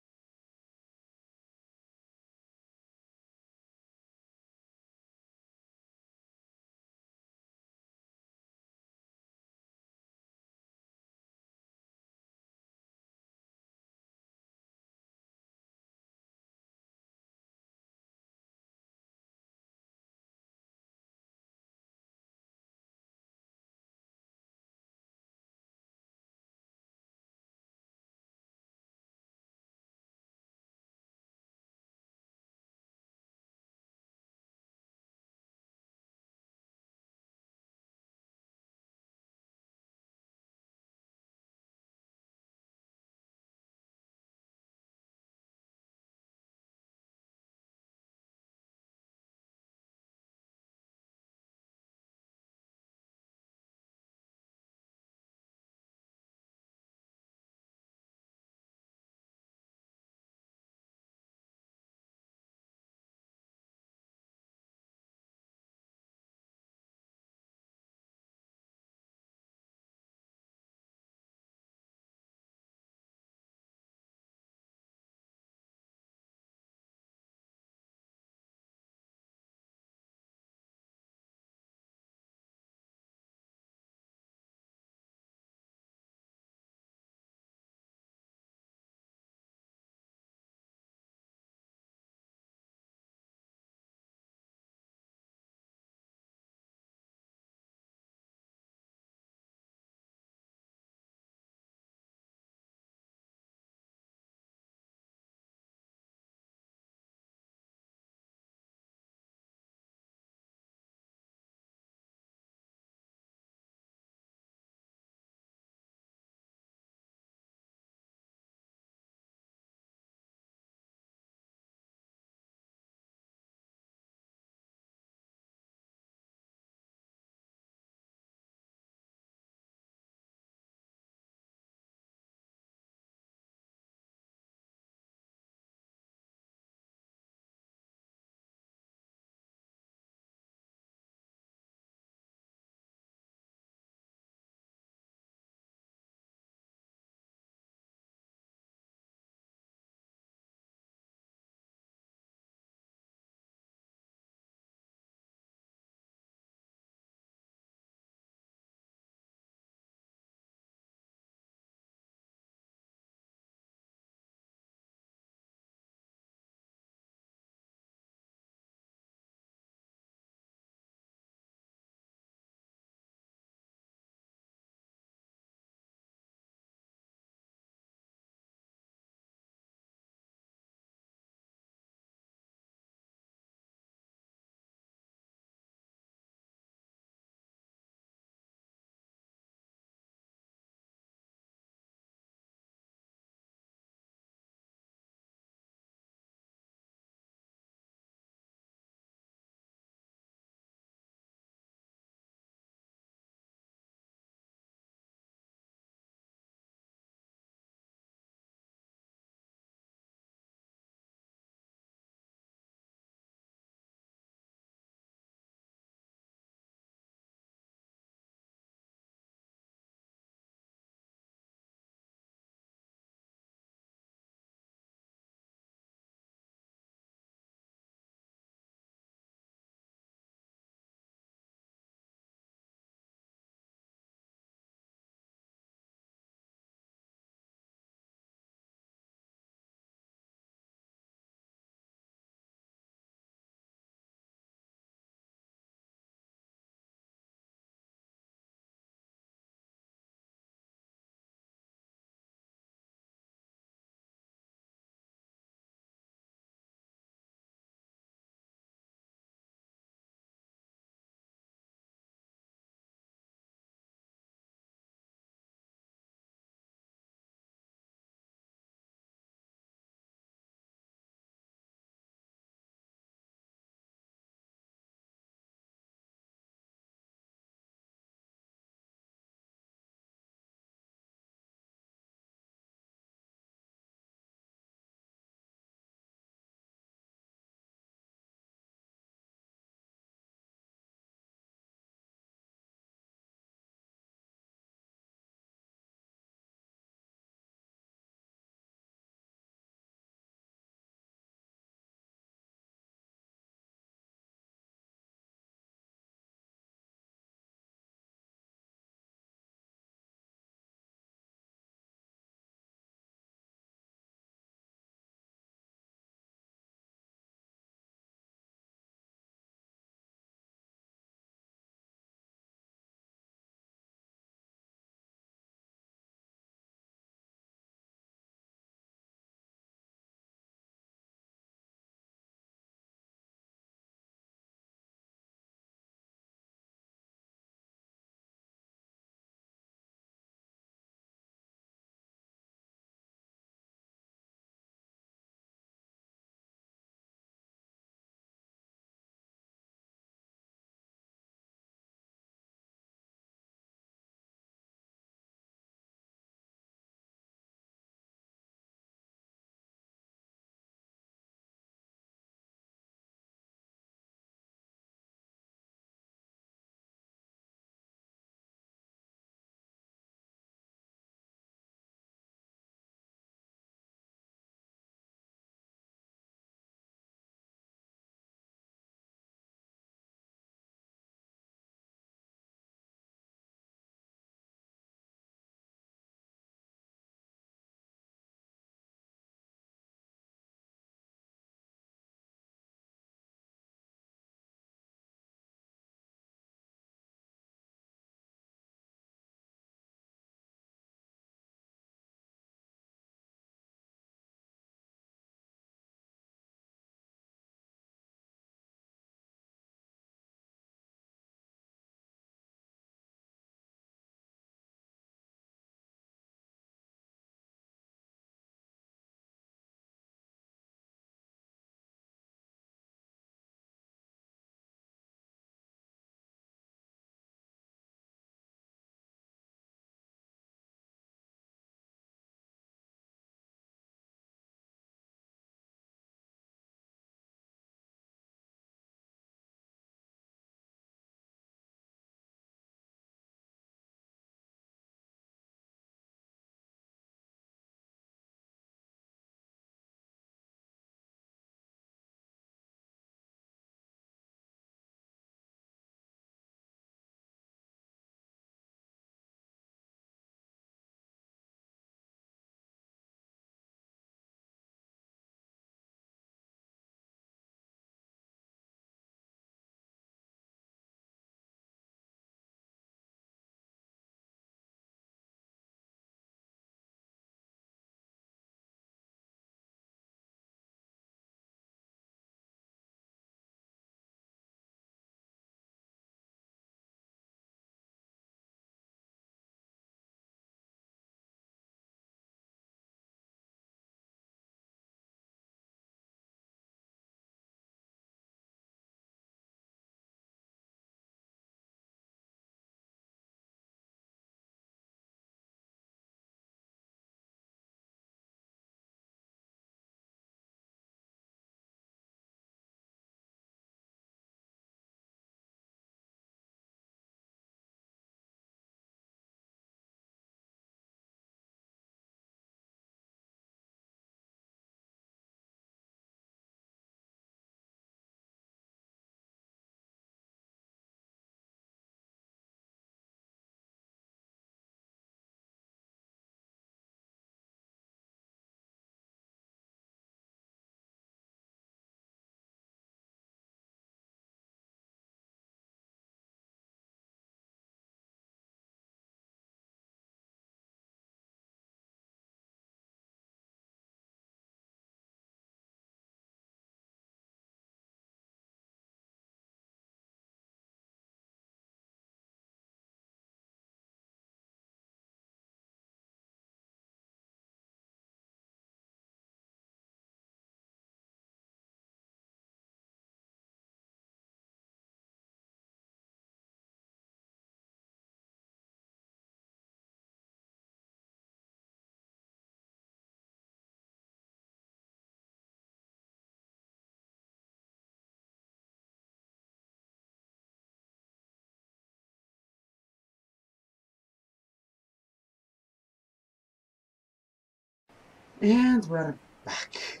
And we're back.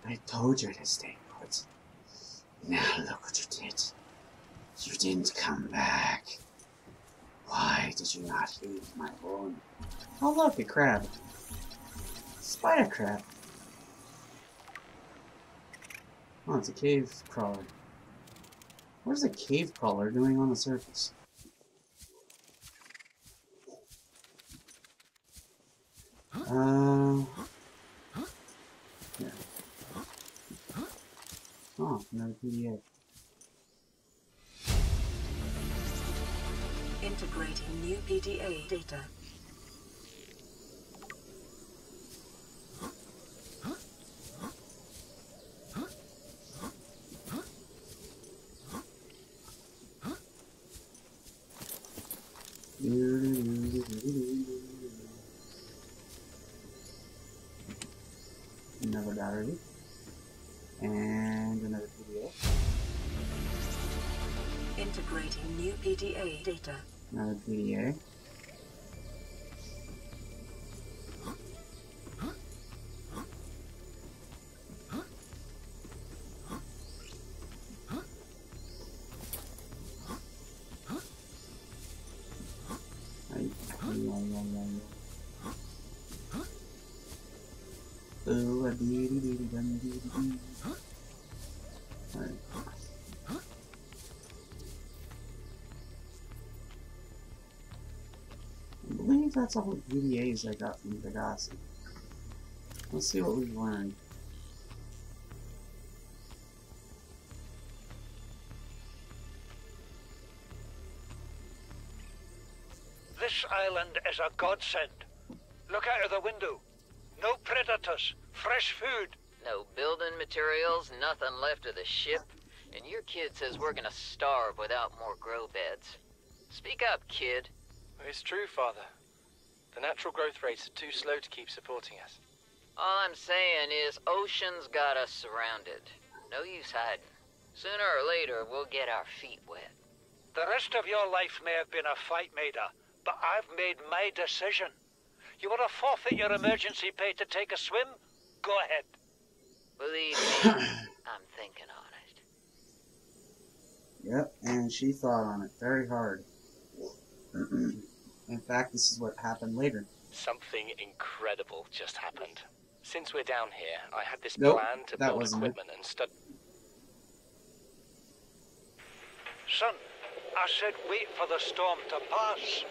I told you to stay put. Now look what you did. You didn't come back. Why did you not heed my warning? Oh look, a crab. Spider crab. Oh, it's a cave crawler. What is a cave crawler doing on the surface? Yeah. Oh, another PDA. Integrating new PDA data. Another battery. And another PDA. Integrating new PDA data. Another PDA. Alright. I believe that's all the PDAs I got from Pegasus. Let's see what we've learned. This island is a godsend. Look out of the window. No predators, fresh food. No building materials, nothing left of the ship, and your kid says we're gonna starve without more grow beds. Speak up, kid. It's true, Father. The natural growth rates are too slow to keep supporting us. All I'm saying is ocean's got us surrounded. No use hiding. Sooner or later, we'll get our feet wet. The rest of your life may have been a fight, Maida, but I've made my decision. You want to forfeit your emergency pay to take a swim? Go ahead. Believe me, I'm thinking on it. Yep, and she thought on it very hard. In fact, this is what happened later. Something incredible just happened. Since we're down here, I had this Nope, plan to that build wasn't equipment and study. Son, I said wait for the storm to pass.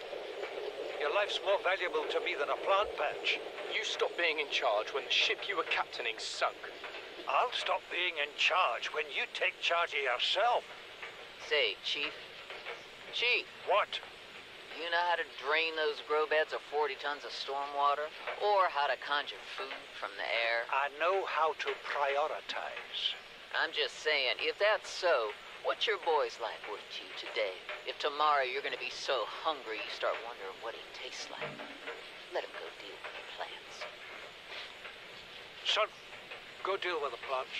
Your life's more valuable to me than a plant patch. You stopped being in charge when the ship you were captaining sunk. I'll stop being in charge when you take charge of yourself. Say, Chief. Chief, What? you know how to drain those grow beds of 40 tons of stormwater? Or how to conjure food from the air? I know how to prioritize. I'm just saying, if that's so, what's your boy's life worth to you today? If tomorrow you're gonna be so hungry you start wondering what he tastes like, let him go deal with the plants. Son, go deal with the plants.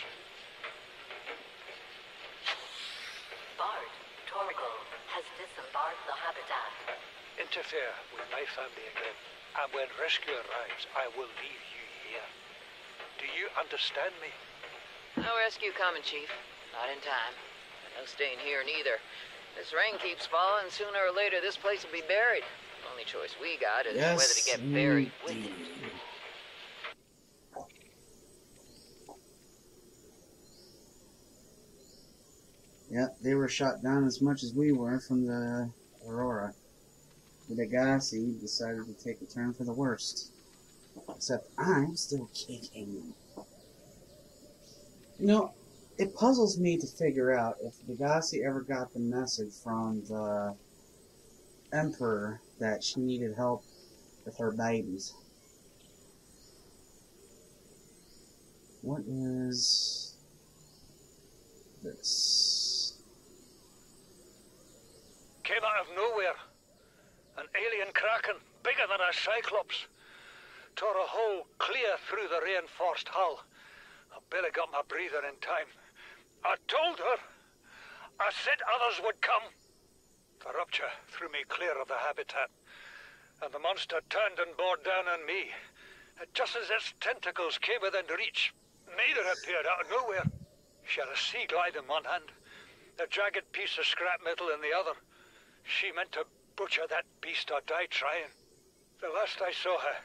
Bard, Torgal has disembarked the habitat. Interfere with my family again, and when rescue arrives, I will leave you here. Do you understand me? No rescue coming, Chief. Not in time. No staying here neither. This rain keeps falling, sooner or later this place will be buried. The only choice we got is whether to get buried with it. Yep, they were shot down as much as we were from the Aurora. The Degassi decided to take a turn for the worst. Except I'm still kicking. You know, it puzzles me to figure out if the Degassi ever got the message from the Emperor that she needed help with her babies. What is this? Came out of nowhere. An alien kraken, bigger than a cyclops. Tore a hole clear through the reinforced hull. I barely got my breather in time. I told her. I said others would come. The rupture threw me clear of the habitat, and the monster turned and bore down on me. Just as its tentacles came within reach, Maida appeared out of nowhere. She had a sea glide in one hand, a jagged piece of scrap metal in the other. She meant to butcher that beast or die trying. The last I saw her,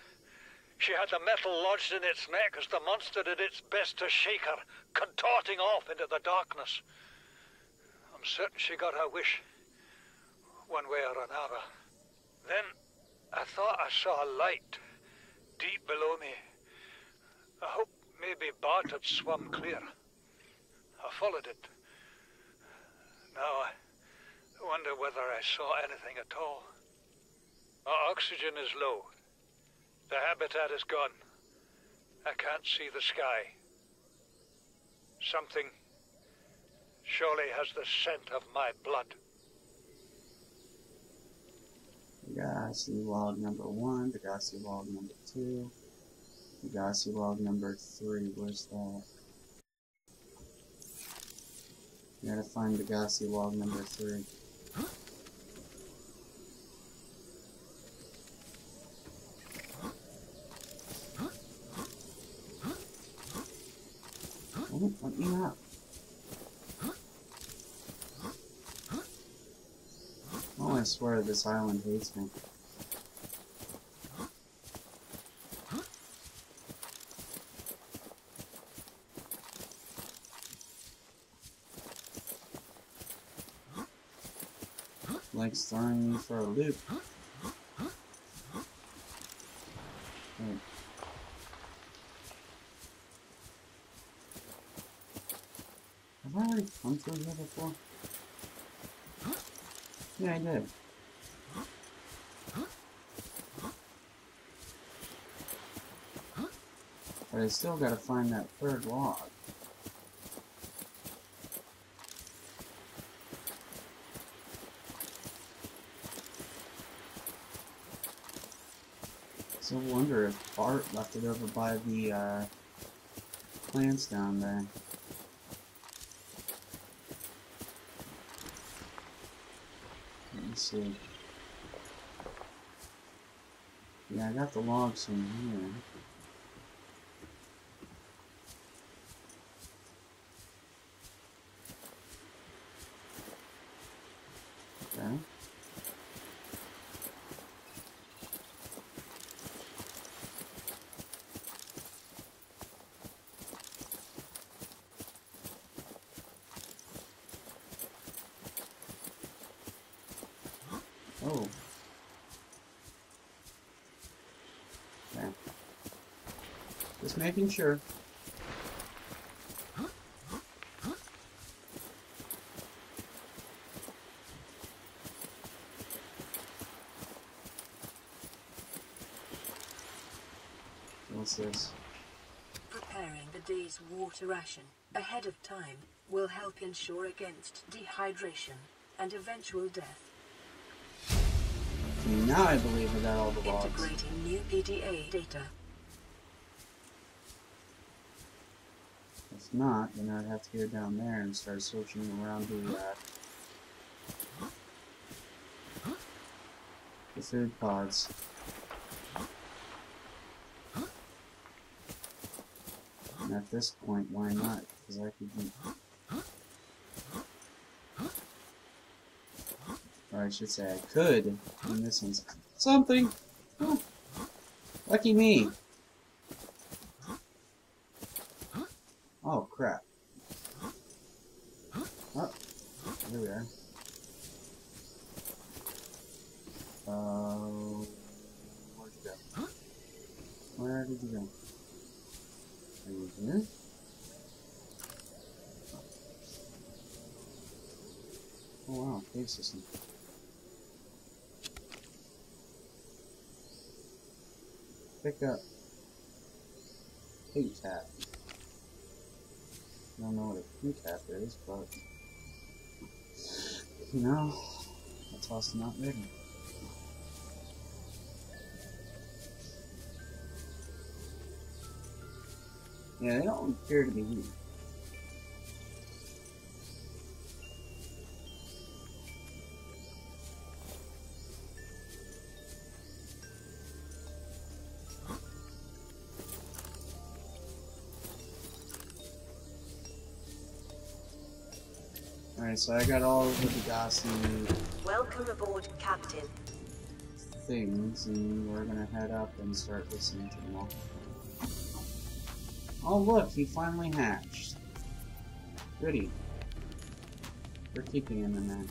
she had the metal lodged in its neck as the monster did its best to shake her, contorting off into the darkness. I'm certain she got her wish, one way or another. Then I thought I saw a light deep below me. I hoped maybe Bart had swum clear. I followed it. Now I wonder whether I saw anything at all. Our oxygen is low. The habitat is gone. I can't see the sky. Something surely has the scent of my blood. Legacy log number 1, Legacy log number 2, Legacy log number 3. Where's that? You gotta find Legacy log number 3. Oh, let me out. Oh, I swear this island hates me. Likes throwing me for a loop. Wait. Have I already come through here before? Yeah, I did. But I still gotta find that third log. So I wonder if Bart left it over by the plants down there. Let me see. Yeah, I got the logs from here. Okay. Oh. Okay. Just making sure. What's this? Preparing the day's water ration ahead of time will help ensure against dehydration and eventual death. Okay, now I believe I got all the logs. Integrating new PDA data. If not, then I'd have to go down there and start searching around the food pods. And at this point, why not? Because I could do... Or I should say I could, in this instance. Something! Oh, lucky me! Oh, crap. Oh, here we are. Where'd you go? Where did you go? Are you here? Oh wow, cave system. Pick up pink tap. I don't know what a pink tap is, but you know, I'll toss them out later. Yeah, they don't appear to be here. Alright, so I got all of the Degassi Welcome aboard, Captain. things, and we're gonna head up and start listening to them all. Oh look, he finally hatched. Goody. We're keeping him in there.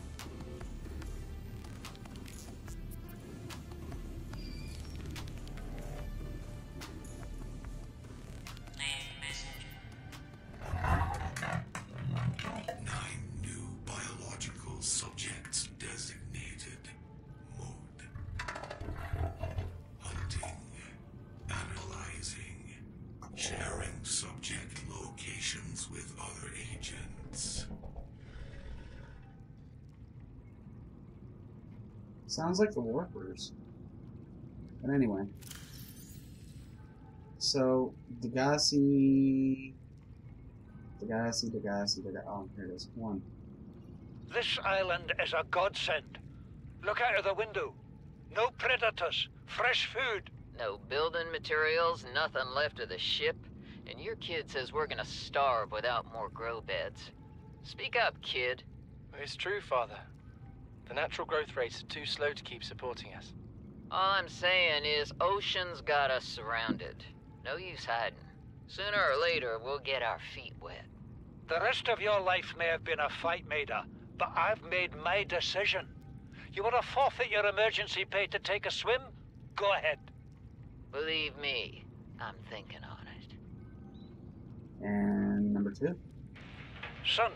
Subjects designated. Mode. Hunting. Analyzing. Sharing subject locations with other agents. Sounds like the Warpers. But anyway. So, Degassi... Oh, here it is. One. This island is a godsend. Look out of the window. No predators, fresh food. No building materials, nothing left of the ship, and your kid says we're gonna starve without more grow beds. Speak up, kid. It's true, Father. The natural growth rates are too slow to keep supporting us. All I'm saying is ocean's got us surrounded. No use hiding. Sooner or later, we'll get our feet wet. The rest of your life may have been a fight, Maida, but I've made my decision. You want to forfeit your emergency pay to take a swim? Go ahead. Believe me, I'm thinking on it. And number 2. Son,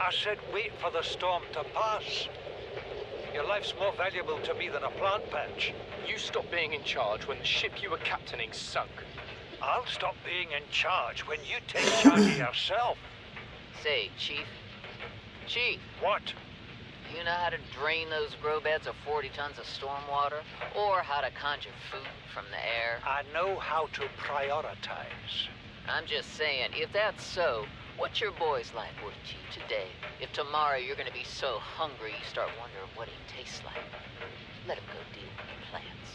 I said wait for the storm to pass. Your life's more valuable to me than a plant patch. You stopped being in charge when the ship you were captaining sunk. I'll stop being in charge when you take charge of yourself. Say, Chief. Chief! What? You know how to drain those grow beds of 40 tons of storm water? Or how to conjure food from the air? I know how to prioritize. I'm just saying, if that's so, what's your boy's life worth to you today? If tomorrow you're gonna be so hungry you start wondering what he tastes like. Let him go deal with the plants.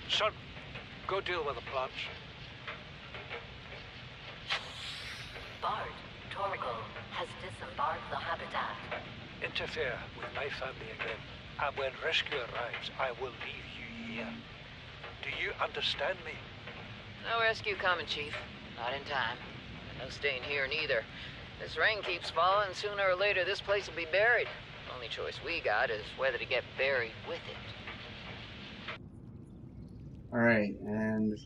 Son, go deal with the plants. Bard, Torgal has disembarked the habitat. Interfere with my family again, and when rescue arrives, I will leave you here. Do you understand me? No rescue coming, Chief. Not in time. And no staying here neither. This rain keeps falling, sooner or later this place will be buried. Only choice we got is whether to get buried with it. Alright, and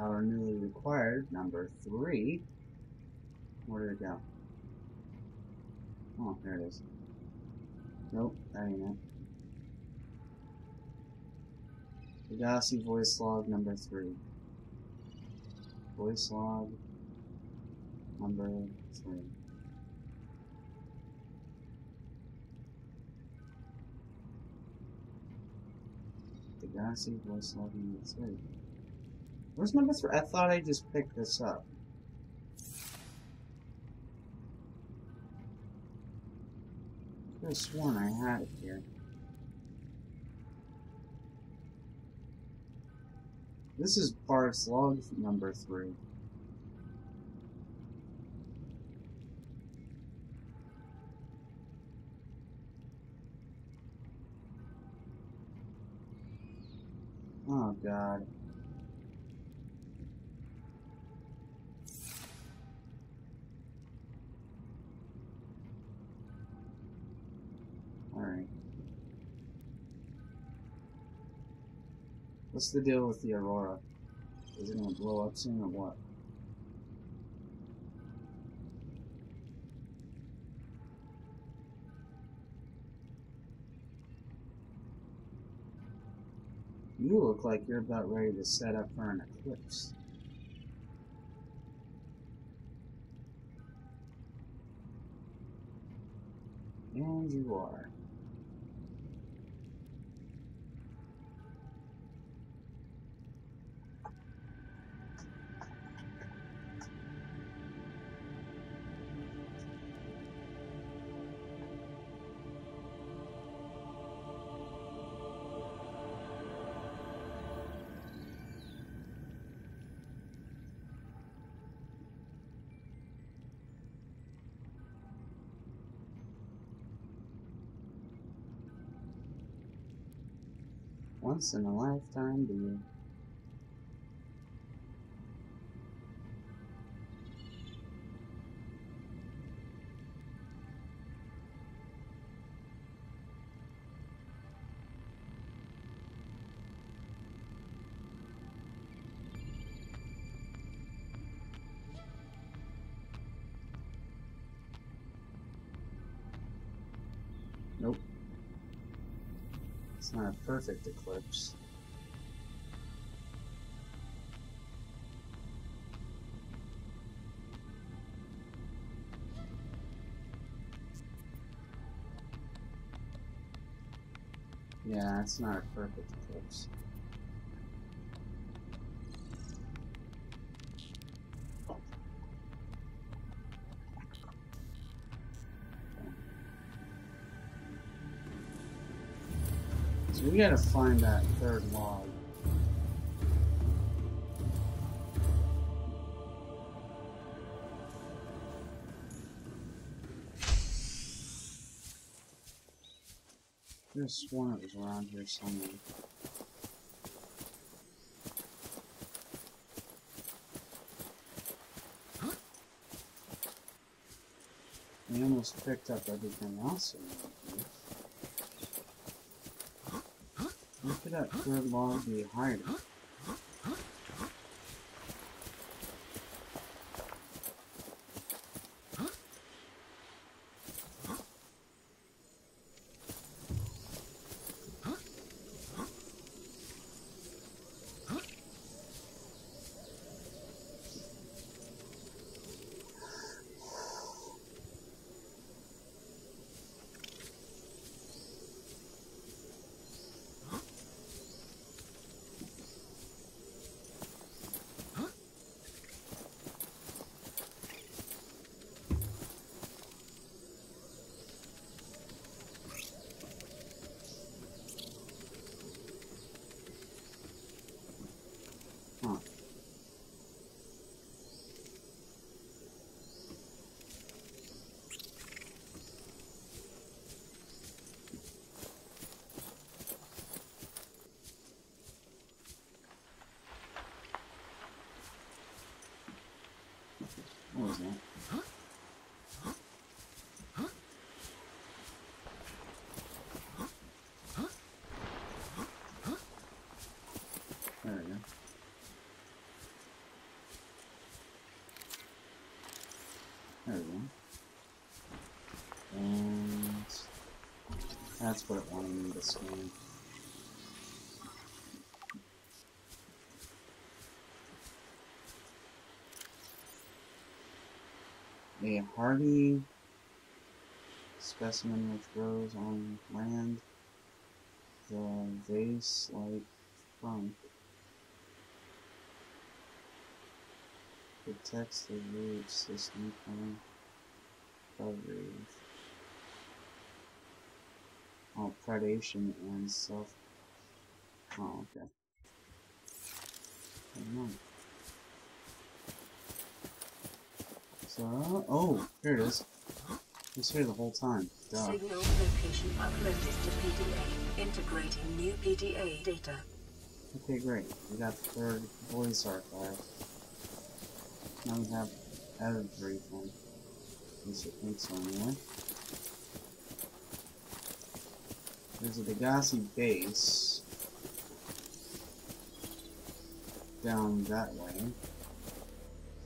our newly required number 3. Where did it go? Oh, there it is. Nope, that ain't it. Degassi voice log number 3. Voice log number 3. Degassi voice log number 3. Where's number 3? I thought I just picked this up. I could have sworn I had it here. This is Bart's log number 3. Oh God. Alright. What's the deal with the Aurora? Is it gonna blow up soon or what? You look like you're about ready to set up for an eclipse. And you are. once in a lifetime deal. Nope. It's not a perfect eclipse. Yeah, it's not a perfect eclipse. So we gotta find that third log. There's one that was around here somewhere. We almost picked up everything else around here. Where could that third log be hiding? Huh. What was that? There we go. There we go. And that's what it wanted me to scan. A hardy specimen which grows on land, the vase-like trunk protects the root system from coverage. Oh, predation and self. Oh, okay. Never mind. So, oh, here it is. It was here the whole time. Duh. Signal location uploaded to PDA. Integrating new PDA data. Okay, great. We got the third voice archive. Now we have everything. At least I think so, anyway. There's a Degassi base down that way,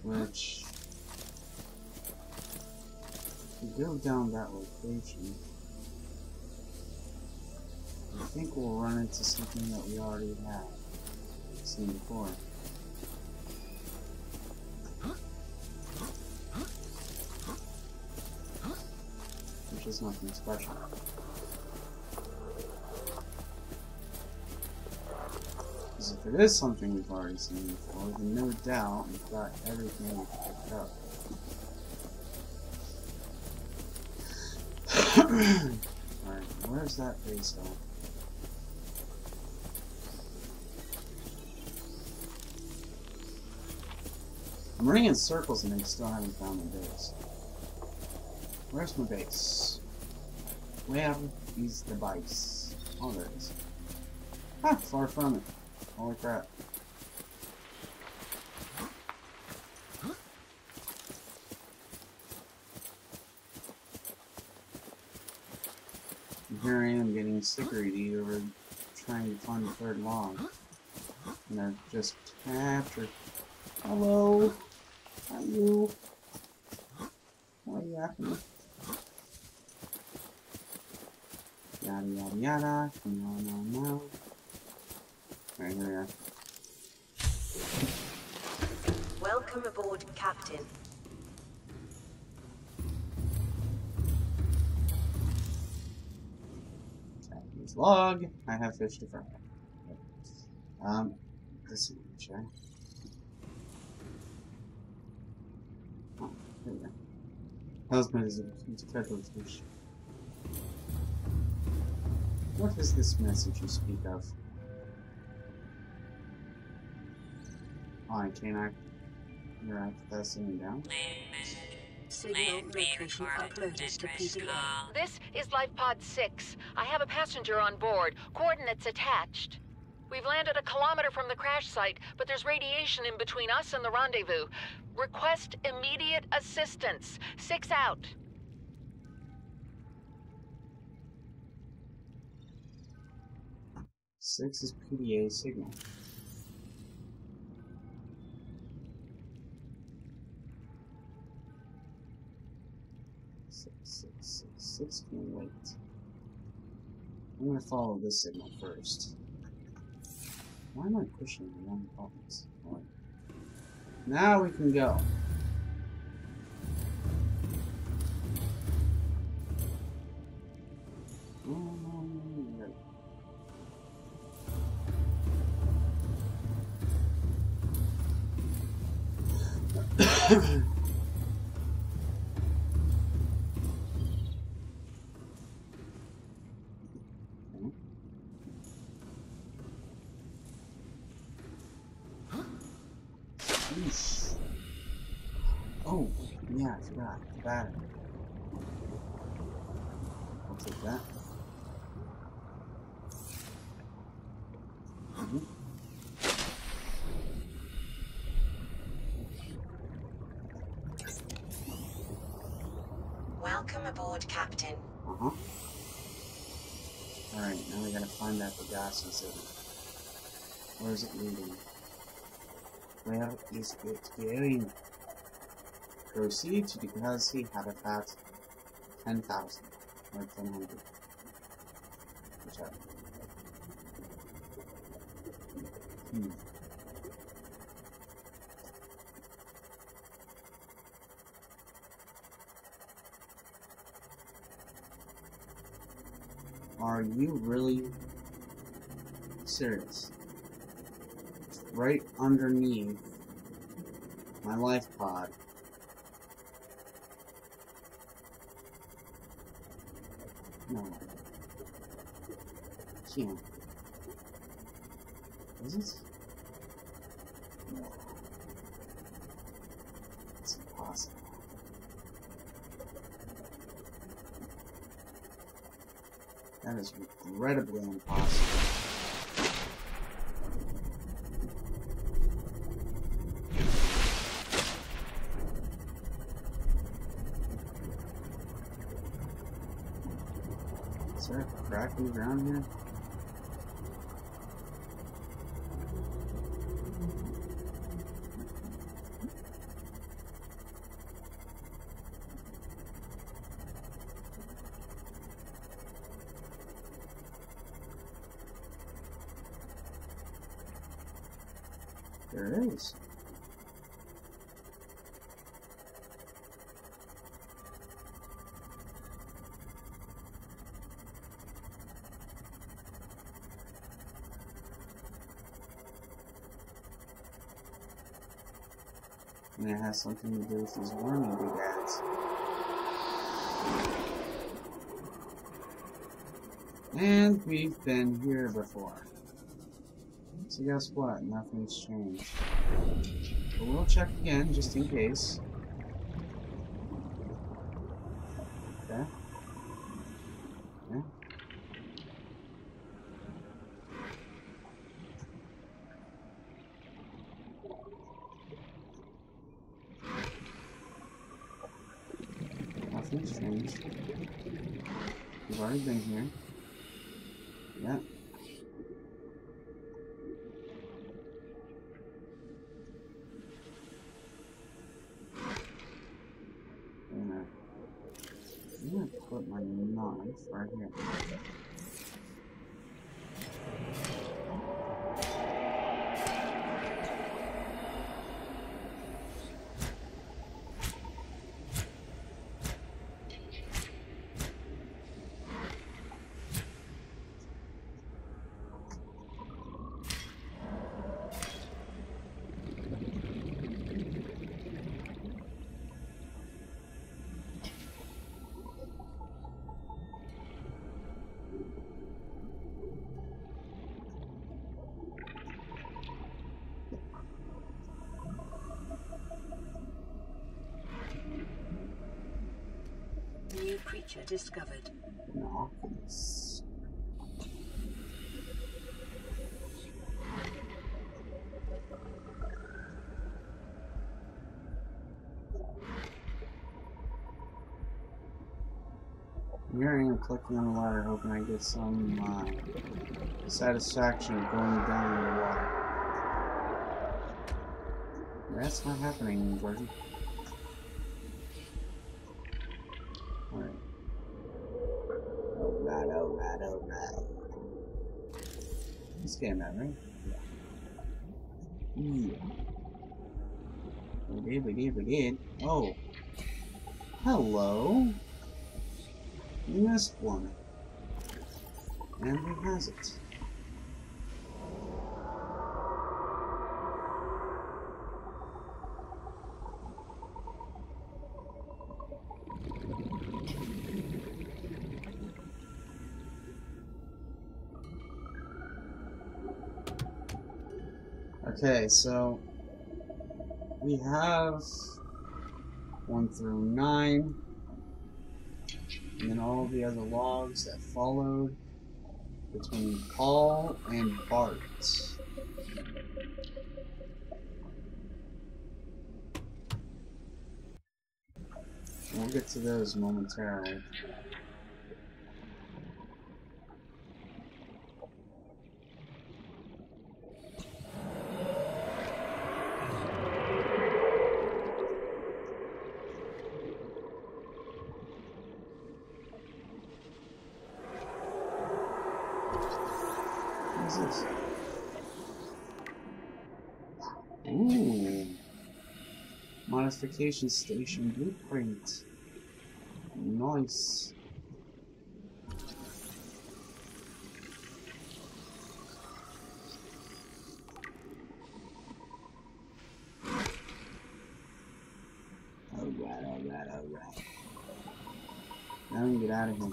which, if we go down that location, I think we'll run into something that we already have seen before. Which is nothing special. Because if it is something we've already seen before, then no doubt we've got everything we've picked up. Alright, where's that base at? I'm running in circles and I still haven't found my base. Where's my base? Where is the base? Oh, there it is. Ah, far from it. Holy crap. And here I am getting sickery over trying to find the third log. And they're just after. Hello? How are you? Why are you after me? Yada yada yada. No. Alright, here we are. Welcome aboard, Captain. Captain's log. I have fish to fry. This is check. Oh, there we go. Husband is a federal fish. What is this message you speak of? Oh, I can't interact with that sitting down. Signal location uploaded to PDA. This is Life Pod 6. I have a passenger on board. Coordinates attached. We've landed a kilometer from the crash site, but there's radiation in between us and the rendezvous. Request immediate assistance. 6 out. Six is PDA signal. Six can wait. I'm gonna follow this signal first. Why am I pushing the wrong buttons? Right. Now we can go. Oh, yeah, I forgot. The battery. I'll take that. Welcome aboard, Captain. Alright, now we gotta find that Pegasus signal. Where is it leading? Where is it going? Proceed to the Pegasus habitat 10,000 or 1000. Whichever. Are you really serious? Right underneath my life pod. No. Can't. Is it? No. It's impossible. That is regrettably impossible. Is there a crack in the ground here? There is. And it has something to do with these wormy big ads. And we've been here before. So guess what? Nothing's changed. But we'll check again, just in case. Okay. Okay. Nothing's changed. We've already been here. Yeah. I'm gonna put my knife right here. New creature discovered. Binoculars. Here I am clicking on the ladder, hoping I get some satisfaction going down in the water. That's not happening, Georgie. Alright. Alright. Let's get that, right? Yeah. We did. Oh. Hello. We missed one. And who has it? Okay, so we have 1 through 9, and then all the other logs that followed between Paul and Bart. We'll get to those momentarily. What is this? Ooh. Modification station blueprint. Nice. Alright. Now we can get out of here.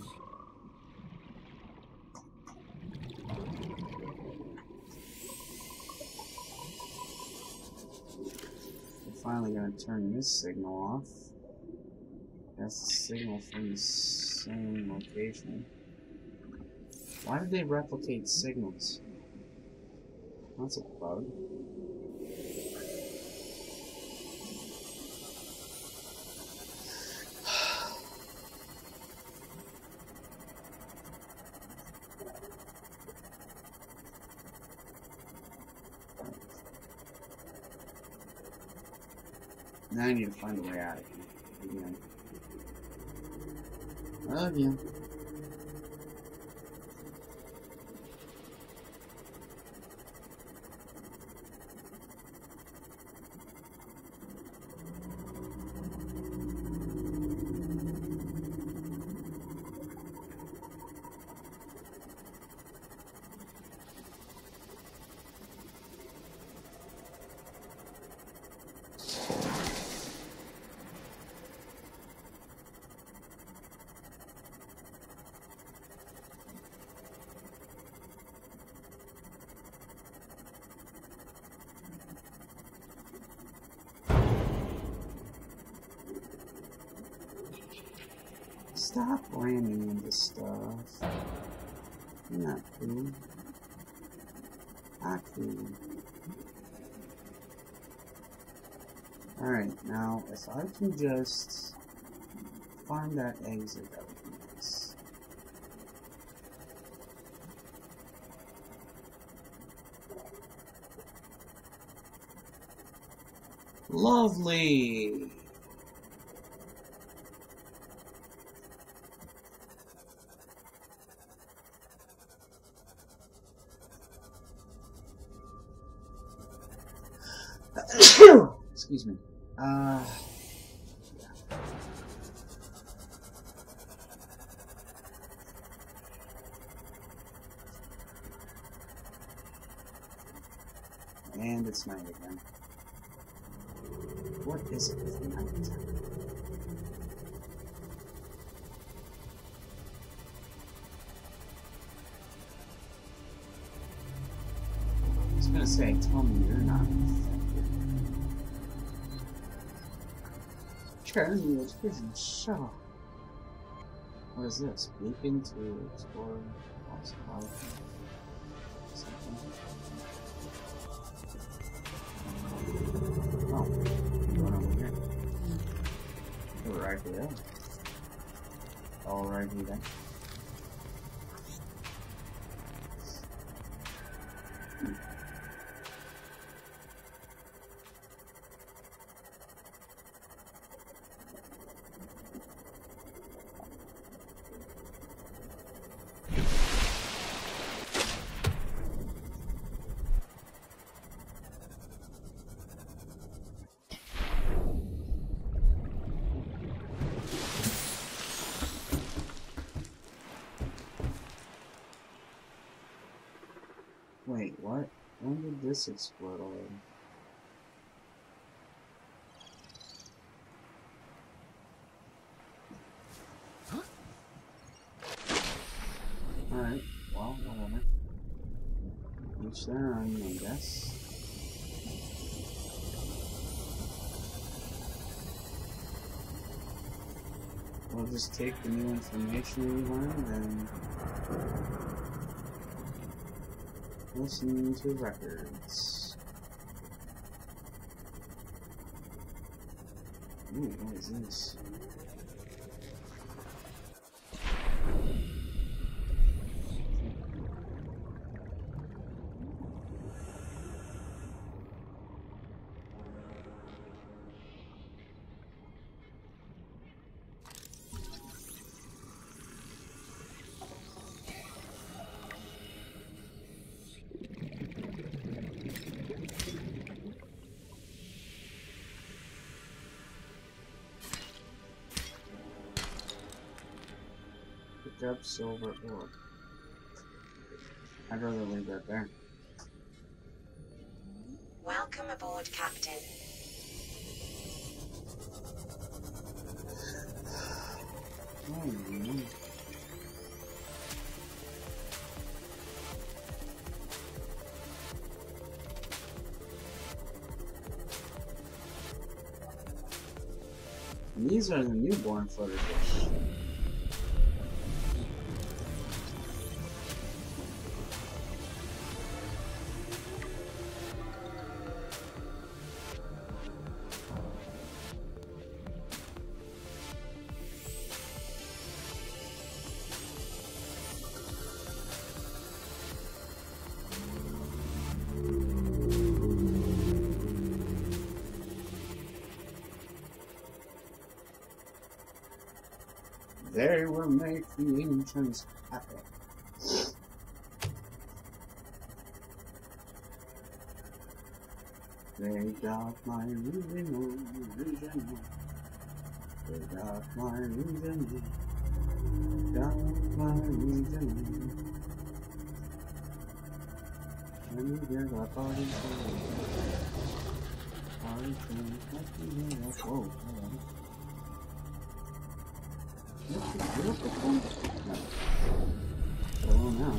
Finally gonna turn this signal off. That's the signal from the same location. Why did they replicate signals? That's a bug. Now I need to find a way out of here. Again. Stop ramming into stuff. You're not cool. Not cool. Alright, now if I can just find that exit, that would be nice. Lovely! Excuse me. Yeah. And it's night again. What is it with night? I was gonna say, tell me you're not infected. Charlie, it's prison shut. What is this? Beacon to explore lost life. Something. Oh, going over here. Right there. Alrighty then. Wait, what? When did this explode already? Alright, well, whatever. Each their own, I guess. We'll just take the new information we learned and listen to records. Ooh, what is this? Up silver orb. I'd rather leave that there. Welcome aboard, Captain. Oh, and these are the newborn flutterfish. They will make the ancients happy. They got my original. They got my original. Got my original. And you get a party thing. Party thing. Whoa, hold on. Oh no.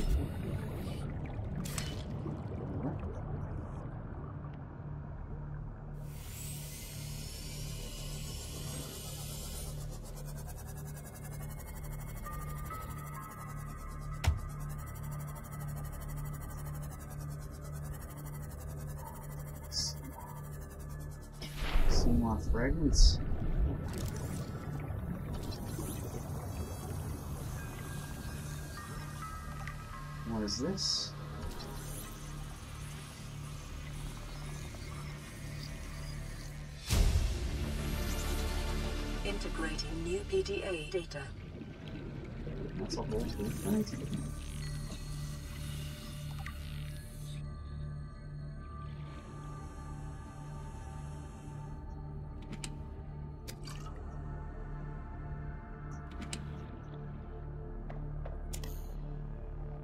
Some more fragments. What is this? Integrating new PDA data. That's a whole blueprint.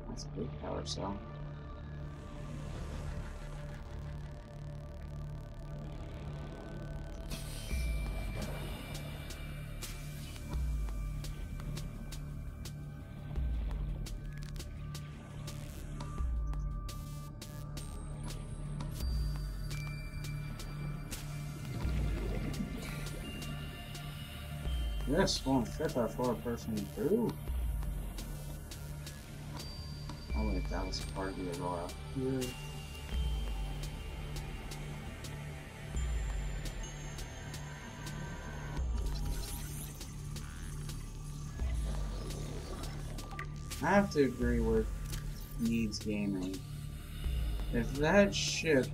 That's a big power cell. This won't fit that for a person through. Oh wait, that was part of the Aurora. Yeah. I have to agree with Needs Gaming. If that ship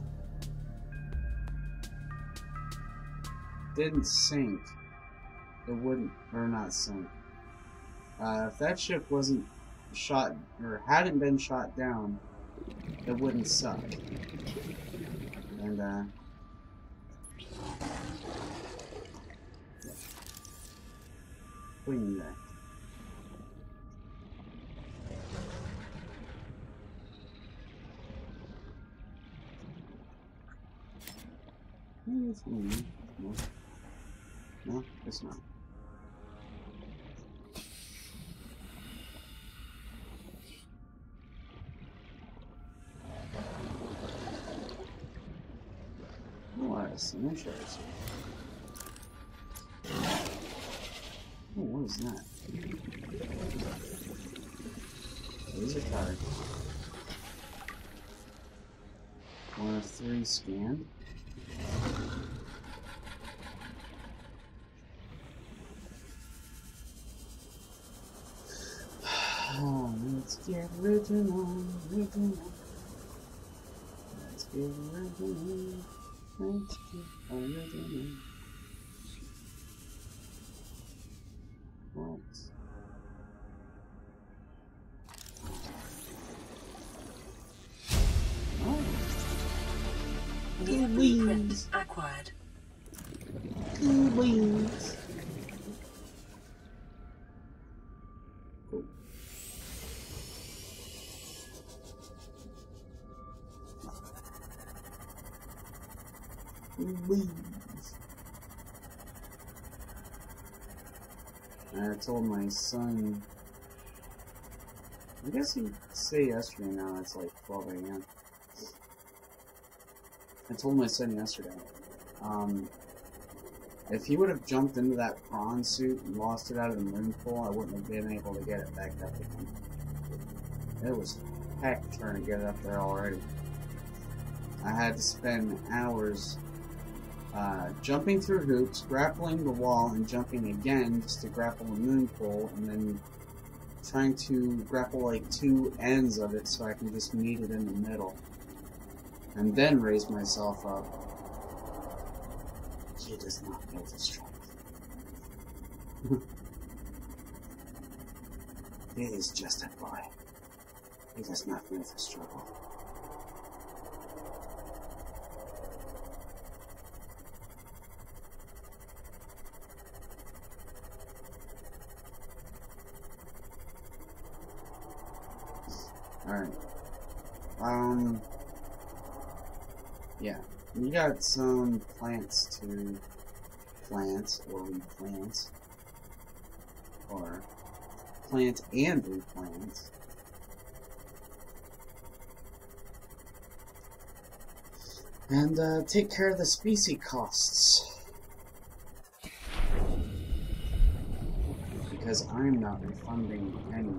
didn't sink, it wouldn't, or not sink. If that ship wasn't shot, or hadn't been shot down, it wouldn't suck. And, yeah. What do you mean there? No. No, it's not. What is an interest? Oh, what is that? Laser card. 1 of 3 scanned. Oh, let's get original. Let's get original. Let's get original. What? Oh. New blueprint acquired. Good wings. Cool. Good wings. I told my son, I guess he'd say yesterday now, it's like 12 a.m. I told my son yesterday, if he would have jumped into that prawn suit and lost it out of the moon pool, I wouldn't have been able to get it back up again. It was heck trying to get it up there already. I had to spend hours jumping through hoops, grappling the wall, and jumping again just to grapple the moon pole, and then trying to grapple like 2 ends of it so I can just meet it in the middle. And then raise myself up. He does not know the strength. He is just a boy. He does not know the struggle. Alright. Yeah. We got some plants to plant, or replant. Or plant and replant. And take care of the species costs. Because I'm not refunding any.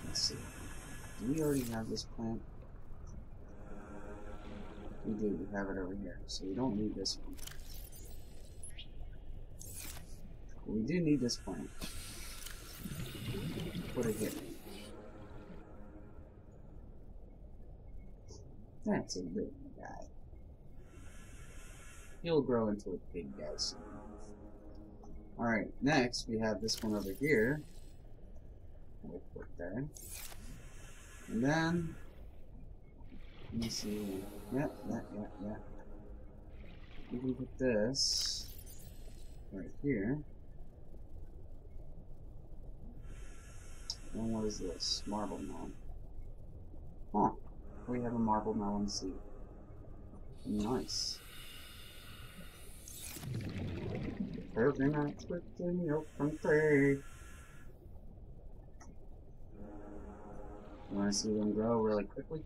Let's see. Do we already have this plant? We do. We have it over here. So we don't need this one. But we do need this plant. Put it here. That's a good guy. He'll grow into a big guy soon. Alright, next we have this one over here. We'll put there. And then, let me see. Yeah. We can put this right here. And what is this? Marble melon. Huh. We have a marble melon seed. Nice. Coconut with the milk and tea. You want to see them grow really quickly?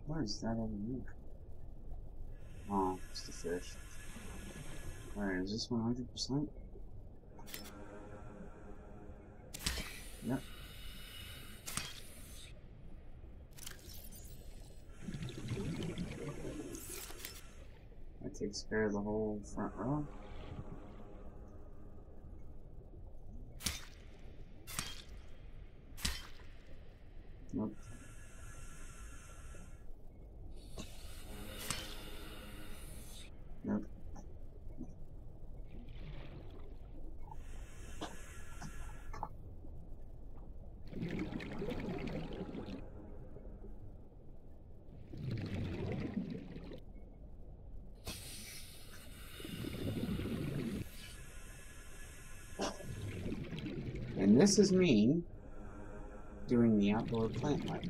What is that over here? Oh, it's the fish. Alright, is this 100%? Yep. That takes care of the whole front row. Nope. Nope. And this is me doing the outdoor plant life.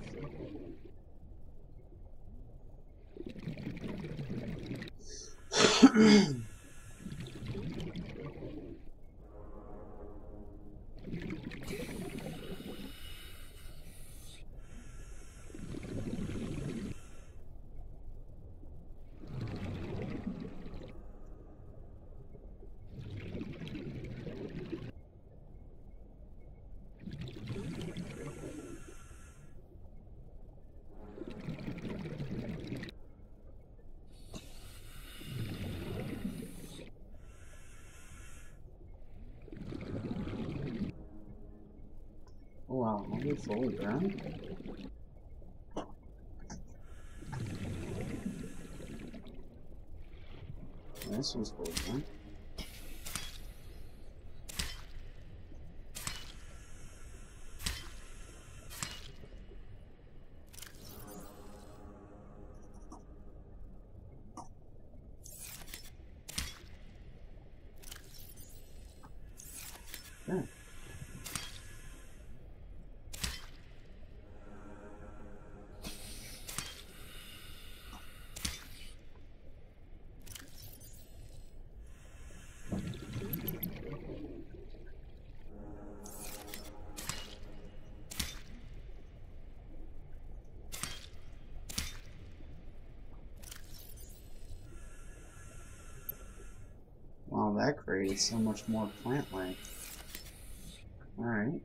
Oh wow, are we fully grown? This one's fully grown. Yeah. Wow, that created so much more plant life. Alright.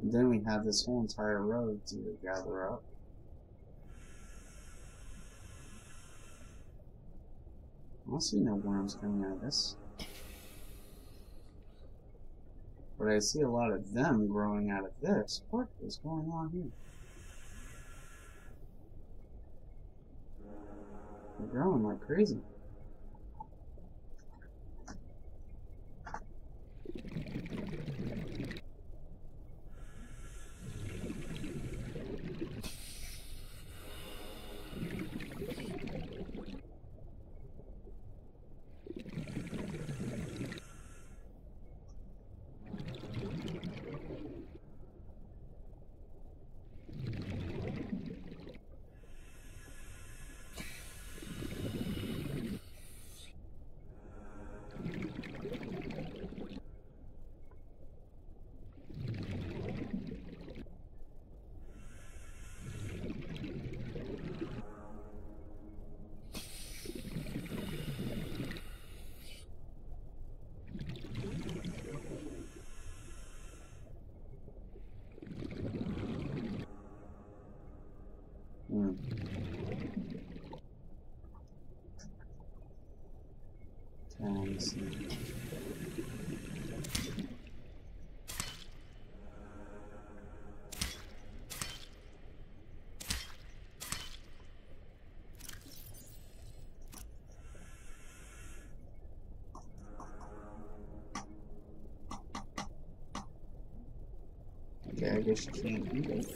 And then we have this whole entire road to gather up. I don't see no worms coming out of this. but I see a lot of them growing out of this. What is going on here? They're growing like crazy. Let me see. Okay, I guess you can't eat it.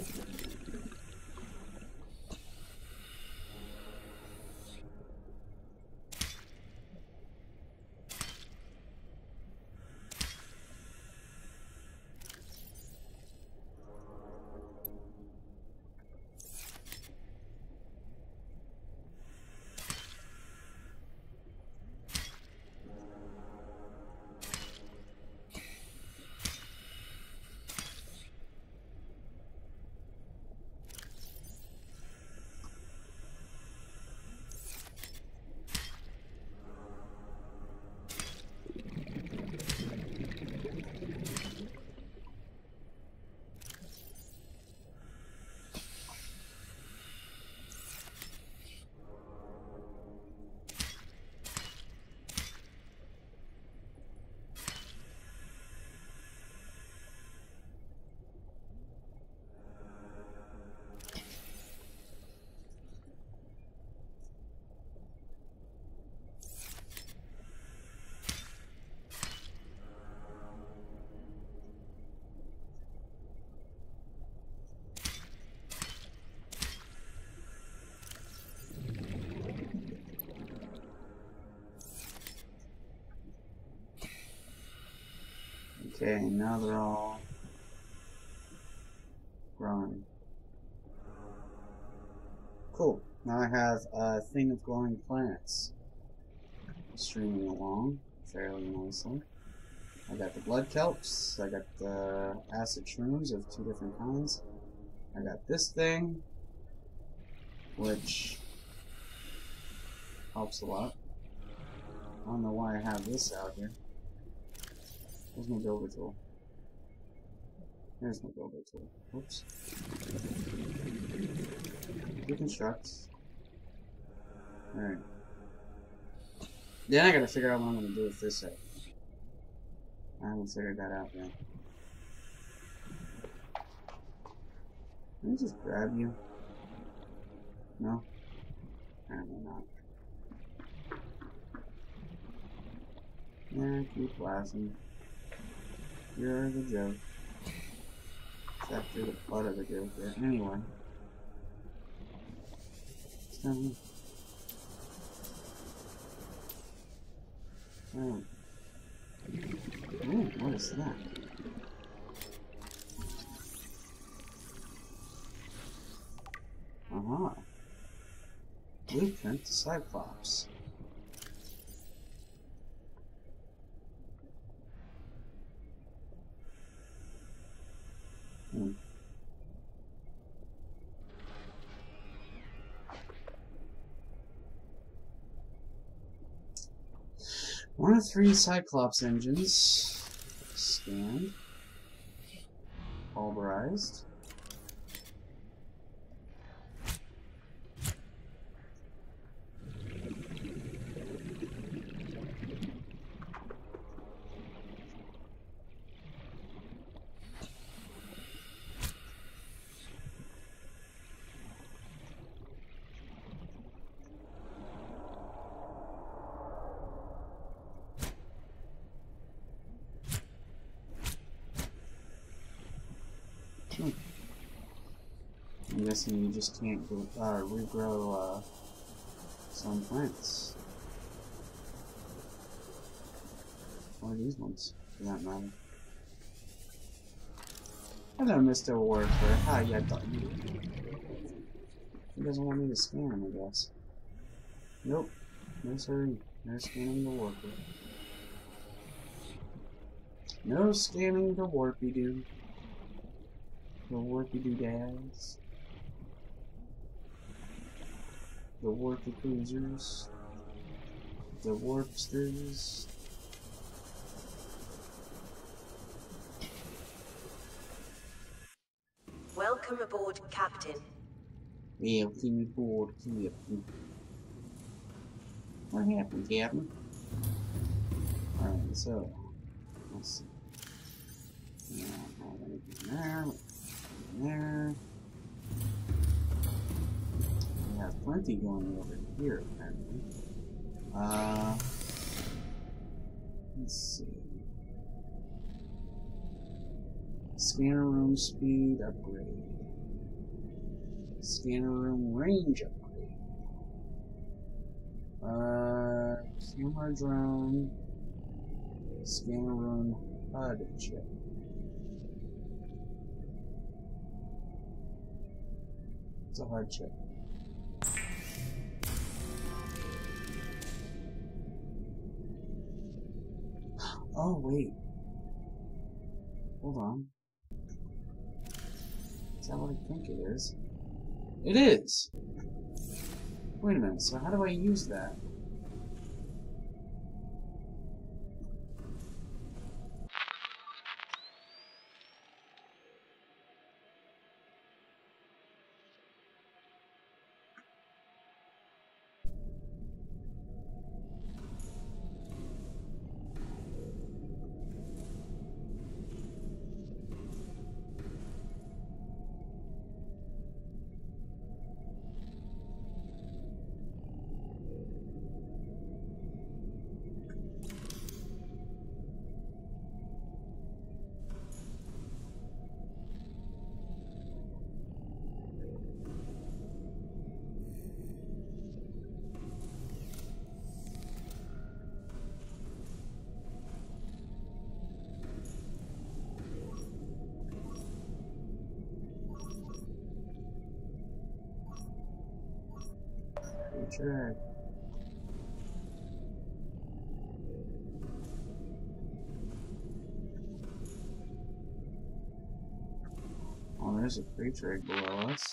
Okay, now they're all growing. Cool. Now I have a thing of glowing planets streaming along fairly nicely. I got the blood kelps, I got the acid shrooms of 2 different kinds. I got this thing, which helps a lot. I don't know why I have this out here. Where's my builder tool? There's my builder tool. Oops. Reconstruct. Alright. Then I gotta figure out what I'm gonna do with this set. I haven't figured that out yet. Let me just grab you. No? Apparently not. Yeah, keep laughing. You're the joke. Except you're the butt of the joke there. Anyway. Oh. Ooh, what is that? Aha. Blueprint to Cyclops. One of 3 Cyclops engines. Scanned. Pulverized. Hmm. I'm guessing you just can't regrow some plants. Or these ones, for that matter. Hello, Mr. Worker. How ya doing? He doesn't want me to scan him, I guess. Nope. No sir. No scanning the worker. No scanning the warpy-doo. The warpy-doo-dads. The warpy cruisers. The warpsters. Welcome aboard, Captain. Welcome aboard, Captain. What happened, Captain? Alright, so let's see. Yeah, there. There. We have plenty going over here, apparently. Let's see. Scanner room speed upgrade. Scanner room range upgrade. Camera drone. Scanner room HUD chip. It's a HUD chip. Oh, wait. Hold on. Is that what I think it is? It is! Wait a minute, so how do I use that? Sure. Oh, there's a creature egg below us.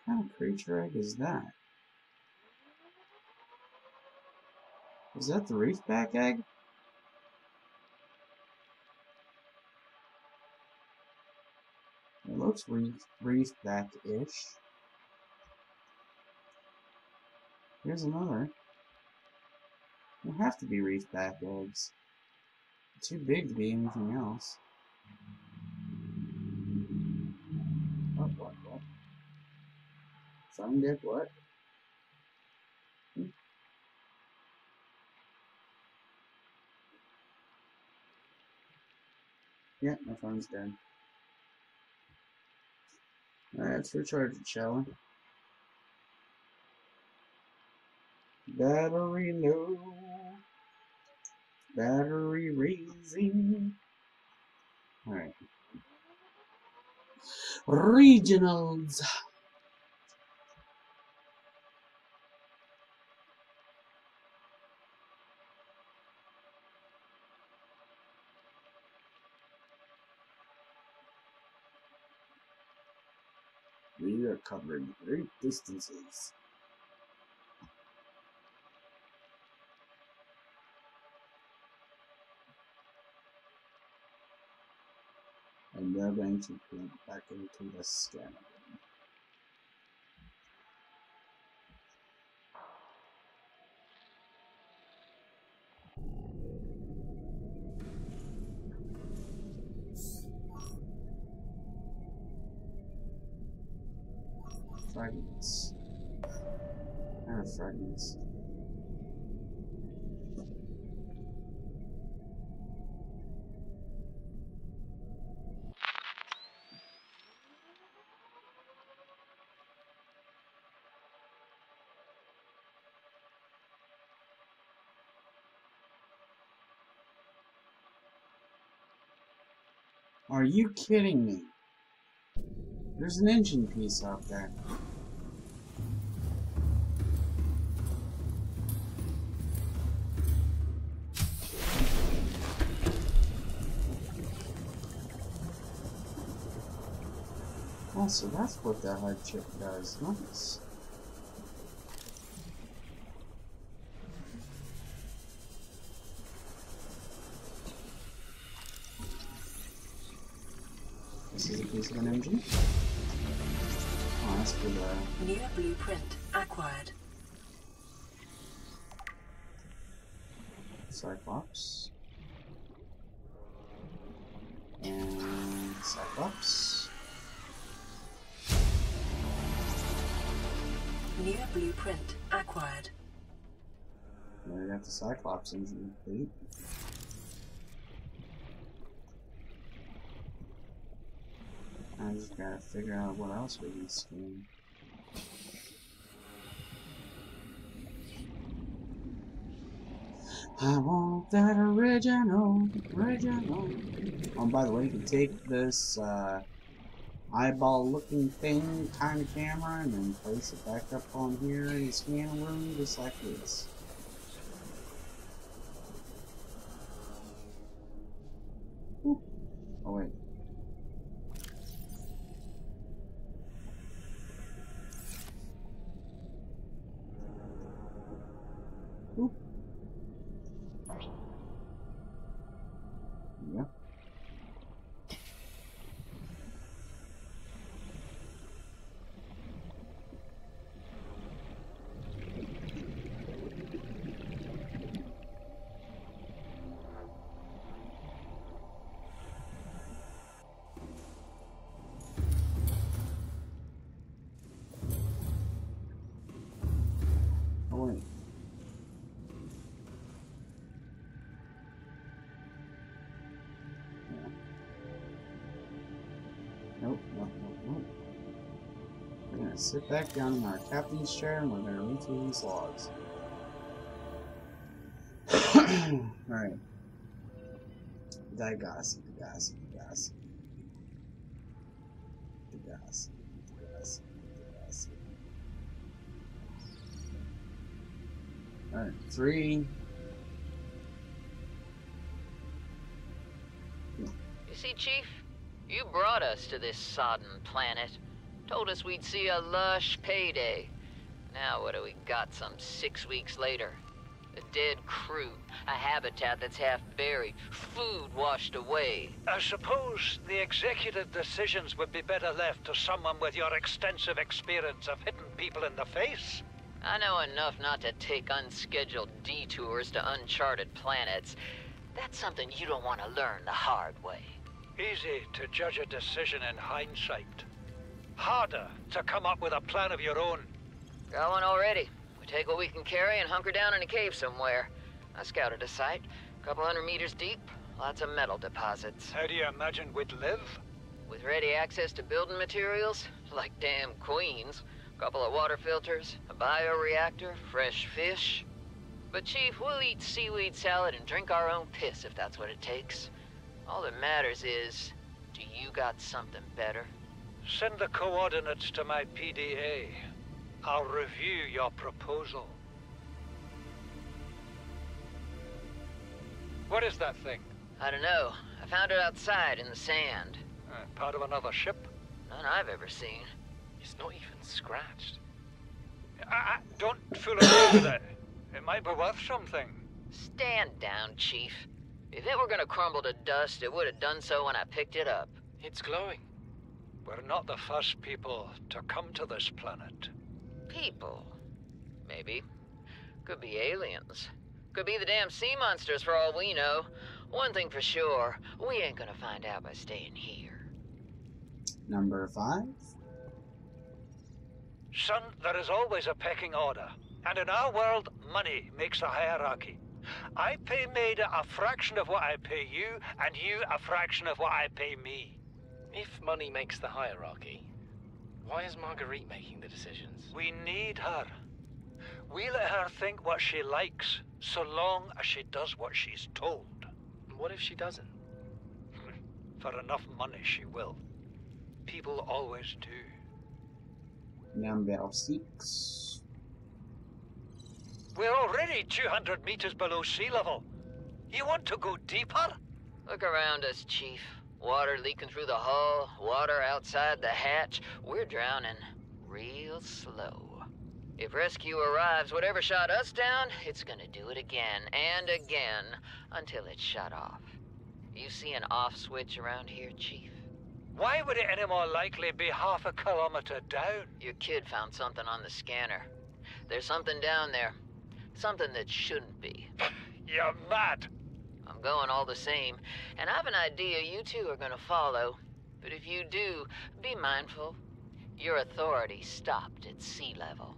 What kind of creature egg is that? Is that the reefback egg? It looks reefback-ish. Here's another. They have to be reefback eggs. Too big to be anything else. What? Phone dead, what? Yeah, my phone's dead. Let's recharge it, shall we? Battery low. Battery raising. Alright. Regionals. We are covering great distances. And we are going to go back into the scanner. fragments. Fragments. Are you kidding me? There's an engine piece out there. Oh, so that's what the HUD chip does. Nice. This is a piece of an engine. Oh, that's for the... New blueprint acquired. Cyclops. And Cyclops. New blueprint acquired. There we got the Cyclops engine complete. I just gotta figure out what else we can scan. I want that original. Oh, by the way, you can take this eyeball-looking thing kind of camera and then place it back up on here in the scan room, just like this. Oop. Oh wait. Oop. Yeah. Oh wait. Nope. We're gonna sit back down in our captain's chair and we're gonna read through these logs. Alright. Degassi. Alright, 3. You see, Chief? You brought us to this sodden planet. Told us we'd see a lush payday. Now what do we got some 6 weeks later? A dead crew, a habitat that's half buried, food washed away. I suppose the executive decisions would be better left to someone with your extensive experience of hitting people in the face. I know enough not to take unscheduled detours to uncharted planets. That's something you don't want to learn the hard way. Easy to judge a decision in hindsight. Harder to come up with a plan of your own. Got one already. We take what we can carry and hunker down in a cave somewhere. I scouted a site, a couple 100 meters deep, lots of metal deposits. How do you imagine we'd live? With ready access to building materials, like damn queens, a couple of water filters, a bioreactor, fresh fish. But Chief, we'll eat seaweed salad and drink our own piss if that's what it takes. All that matters is, do you got something better? Send the coordinates to my PDA. I'll review your proposal. What is that thing? I don't know. I found it outside in the sand. Part of another ship? None I've ever seen. It's not even scratched. Don't fool around with it. It might be worth something. Stand down, Chief. If it were gonna crumble to dust, it would have done so when I picked it up. It's glowing. We're not the first people to come to this planet. People. Maybe. Could be aliens. Could be the damn sea monsters for all we know. One thing for sure, we ain't gonna find out by staying here. Number 5. Son, there is always a pecking order. And in our world, money makes the hierarchy. I pay Maida a fraction of what I pay you, and you a fraction of what I pay me. If money makes the hierarchy, why is Marguerite making the decisions? We need her. We let her think what she likes, so long as she does what she's told. What if she doesn't? For enough money, she will. People always do. Number 6. We're already 200 meters below sea level. You want to go deeper? Look around us, Chief. Water leaking through the hull, water outside the hatch. We're drowning real slow. If rescue arrives, whatever shot us down, it's gonna do it again and again until it's shut off. You see an off switch around here, Chief? Why would it any more likely be half a kilometer down? Your kid found something on the scanner. There's something down there. Something that shouldn't be. You're mad. I'm going all the same, and I have an idea you two are gonna follow. But if you do, be mindful. Your authority stopped at sea level.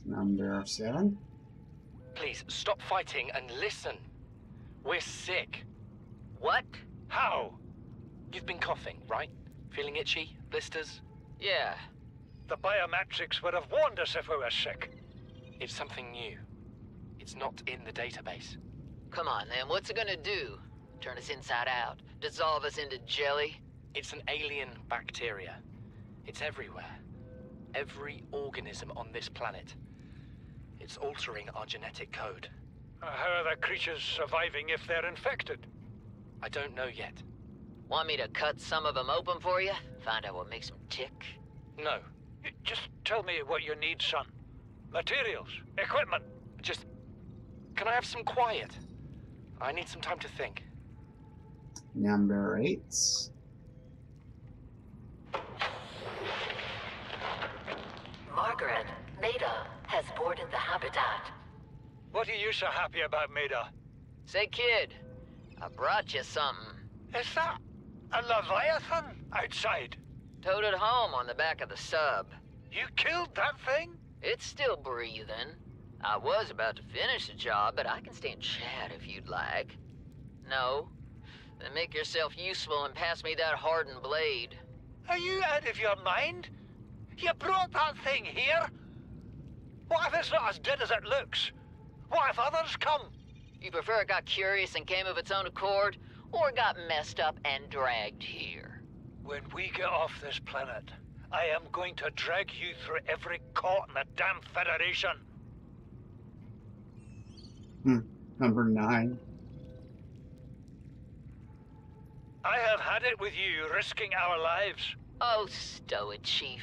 Number 7. Please, stop fighting and listen. We're sick. What? How? You've been coughing, right? Feeling itchy? Blisters? Yeah. The biometrics would have warned us if we were sick. It's something new. It's not in the database. Come on, then. What's it gonna do? Turn us inside out? Dissolve us into jelly? It's an alien bacteria. It's everywhere. Every organism on this planet. It's altering our genetic code. How are the creatures surviving if they're infected? I don't know yet. Want me to cut some of them open for you? Find out what makes them tick? No. Just tell me what you need, son. Materials, equipment. Just... Can I have some quiet? I need some time to think. Number 8. Margaret, Maida has boarded the habitat. What are you so happy about, Maida? Say, kid, I brought you something. Is that a Leviathan outside? Towed it home on the back of the sub. You killed that thing? It's still breathing. I was about to finish the job, but I can stay and chat if you'd like. No? Then make yourself useful and pass me that hardened blade. Are you out of your mind? You brought that thing here? What if it's not as dead as it looks? What if others come? You prefer it got curious and came of its own accord, or got messed up and dragged here? When we get off this planet, I am going to drag you through every court in the damn Federation. Number 9. I have had it with you, risking our lives. Oh, stow it, Chief.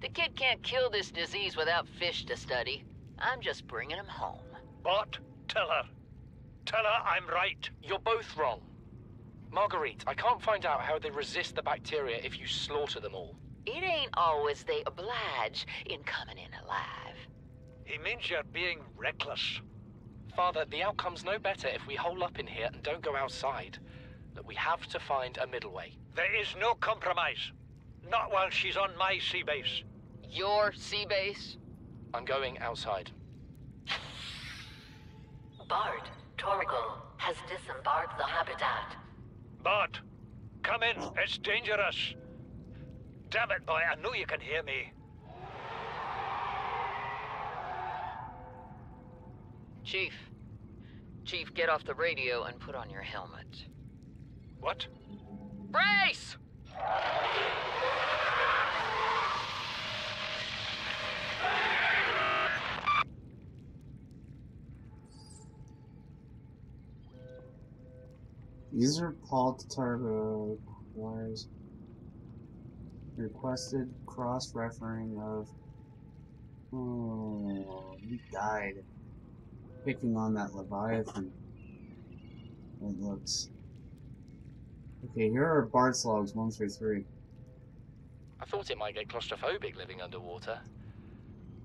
The kid can't kill this disease without fish to study. I'm just bringing him home. But tell her. Tell her I'm right. You're both wrong. Marguerite, I can't find out how they resist the bacteria if you slaughter them all. It ain't always they oblige in coming in alive. He means you're being reckless. Father, the outcome's no better if we hole up in here and don't go outside. Look, we have to find a middle way. There is no compromise. Not while she's on my sea base. Your sea base? I'm going outside. Bard, Torgal has disembarked the habitat. Bart, come in. It's dangerous. Damn it, boy. I know you can hear me. Chief. Chief, get off the radio and put on your helmet. What? Brace! User Paul Targo requested cross-referencing of... Oh, he died. Picking on that Leviathan. It looks... Okay, here are Bart's logs 1 through 3. I thought it might get claustrophobic living underwater.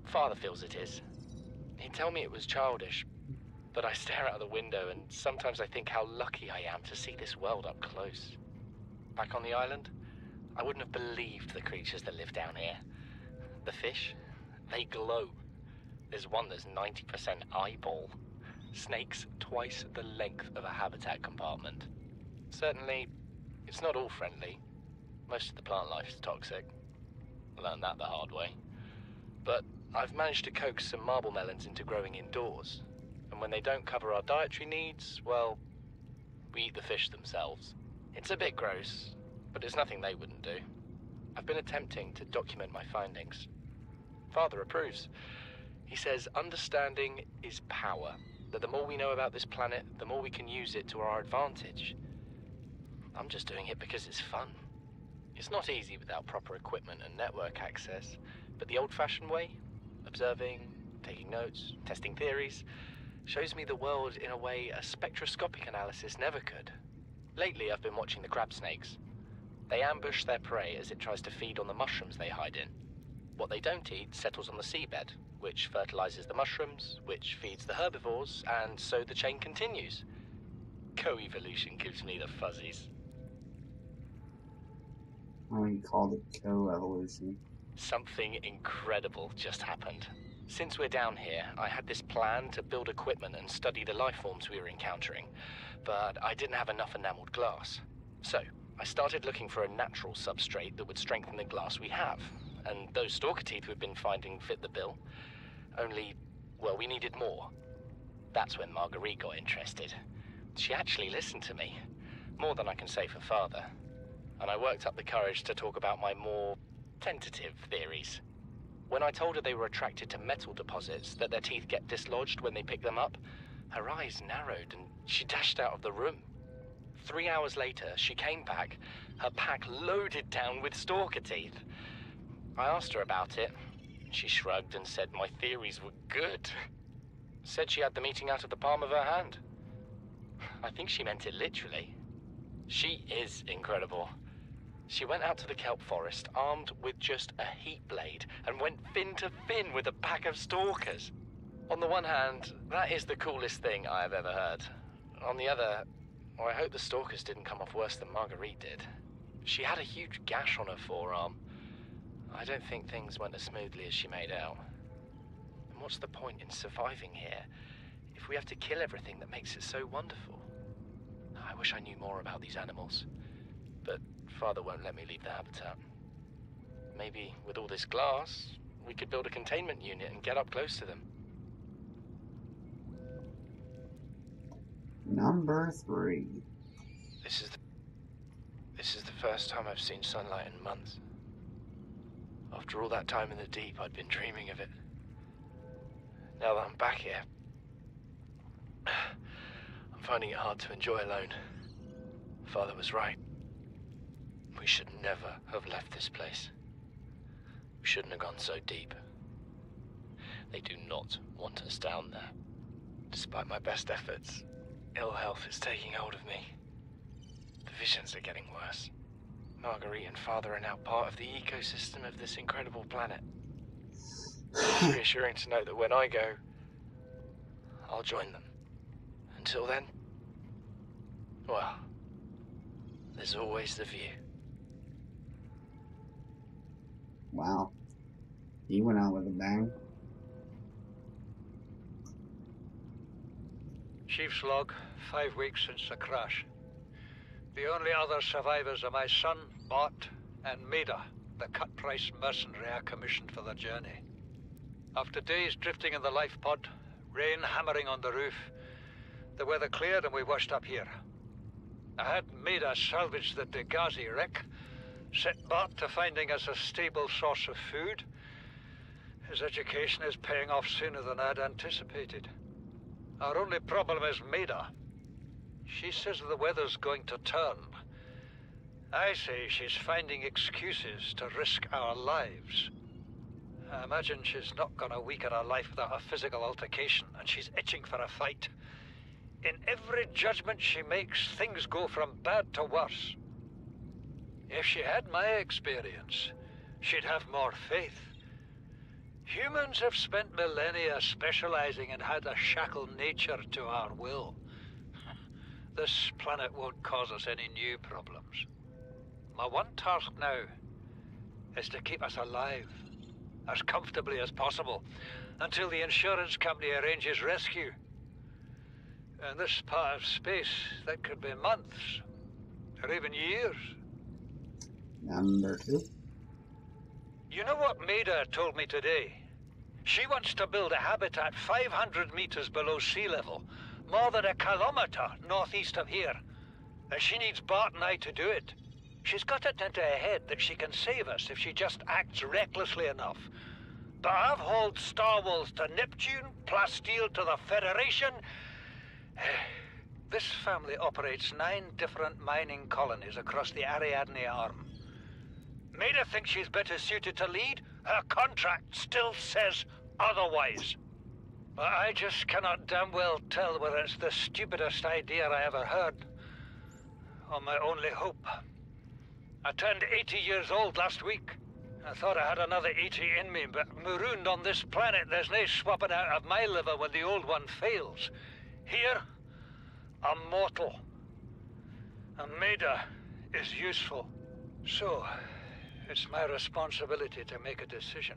Father feels it is. He'd tell me it was childish, but I stare out the window and sometimes I think how lucky I am to see this world up close. Back on the island, I wouldn't have believed the creatures that live down here. The fish, they glow. There's one that's 90% eyeball. Snakes twice the length of a habitat compartment. Certainly, it's not all friendly. Most of the plant life is toxic. I learned that the hard way. But I've managed to coax some marble melons into growing indoors. And when they don't cover our dietary needs, well, we eat the fish themselves. It's a bit gross, but it's nothing they wouldn't do. I've been attempting to document my findings. Father approves. He says understanding is power, that the more we know about this planet, the more we can use it to our advantage. I'm just doing it because it's fun. It's not easy without proper equipment and network access, but the old-fashioned way, observing, taking notes, testing theories, shows me the world in a way a spectroscopic analysis never could. Lately, I've been watching the crab snakes. They ambush their prey as it tries to feed on the mushrooms they hide in. What they don't eat settles on the seabed, which fertilizes the mushrooms, which feeds the herbivores, and so the chain continues. Co-evolution gives me the fuzzies. We called it co-evolution. Something incredible just happened. Since we're down here, I had this plan to build equipment and study the life forms we were encountering, but I didn't have enough enameled glass. So, I started looking for a natural substrate that would strengthen the glass we have, and those stalker teeth we've been finding fit the bill. Only, well, we needed more. That's when Marguerite got interested. She actually listened to me, more than I can say for Father, and I worked up the courage to talk about my more tentative theories. When I told her they were attracted to metal deposits, that their teeth get dislodged when they pick them up, her eyes narrowed and she dashed out of the room. 3 hours later, she came back, her pack loaded down with stalker teeth. I asked her about it. She shrugged and said my theories were good. Said she had the meeting out of the palm of her hand. I think she meant it literally. She is incredible. She went out to the kelp forest armed with just a heat blade and went fin to fin with a pack of stalkers. On the one hand, that is the coolest thing I have ever heard. On the other, well, I hope the stalkers didn't come off worse than Marguerite did. She had a huge gash on her forearm. I don't think things went as smoothly as she made out. And what's the point in surviving here if we have to kill everything that makes it so wonderful? I wish I knew more about these animals, but Father won't let me leave the habitat. Maybe with all this glass, we could build a containment unit and get up close to them. Number 3. This is the first time I've seen sunlight in months. After all that time in the deep, I'd been dreaming of it. Now that I'm back here, I'm finding it hard to enjoy alone. Father was right. We should never have left this place. We shouldn't have gone so deep. They do not want us down there. Despite my best efforts, ill health is taking hold of me. The visions are getting worse. Marguerite and Father are now part of the ecosystem of this incredible planet. It's reassuring to know that when I go, I'll join them. Until then, well, there's always the view. Wow. He went out with a bang. Chief's log, 5 weeks since the crash. The only other survivors are my son, Bart, and Maida, the cut-price mercenary I commissioned for the journey. After days drifting in the life pod, rain hammering on the roof, the weather cleared and we washed up here. I had Maida salvage the Degazi wreck, set Bart to finding us a stable source of food. His education is paying off sooner than I'd anticipated. Our only problem is Maida. She says the weather's going to turn. I say she's finding excuses to risk our lives. I imagine she's not gonna weaken her life without a physical altercation, and she's itching for a fight. In every judgment she makes, things go from bad to worse. If she had my experience, she'd have more faith. Humans have spent millennia specializing in how to shackle nature to our will. This planet won't cause us any new problems. My one task now is to keep us alive, as comfortably as possible, until the insurance company arranges rescue. In this part of space, that could be months, or even years. Number 2. You know what Maida told me today? She wants to build a habitat 500 meters below sea level, more than a kilometer northeast of here. And she needs Bart and I to do it. She's got it into her head that she can save us if she just acts recklessly enough. But I've hauled Star Wars to Neptune, Plasteel to the Federation. This family operates 9 different mining colonies across the Ariadne Arm. Maida thinks she's better suited to lead. Her contract still says otherwise. But I just cannot damn well tell whether it's the stupidest idea I ever heard, or my only hope. I turned 80 years old last week. I thought I had another 80 in me, but marooned on this planet, there's no swapping out of my liver when the old one fails. Here, I'm mortal. And Maida is useful. So, it's my responsibility to make a decision.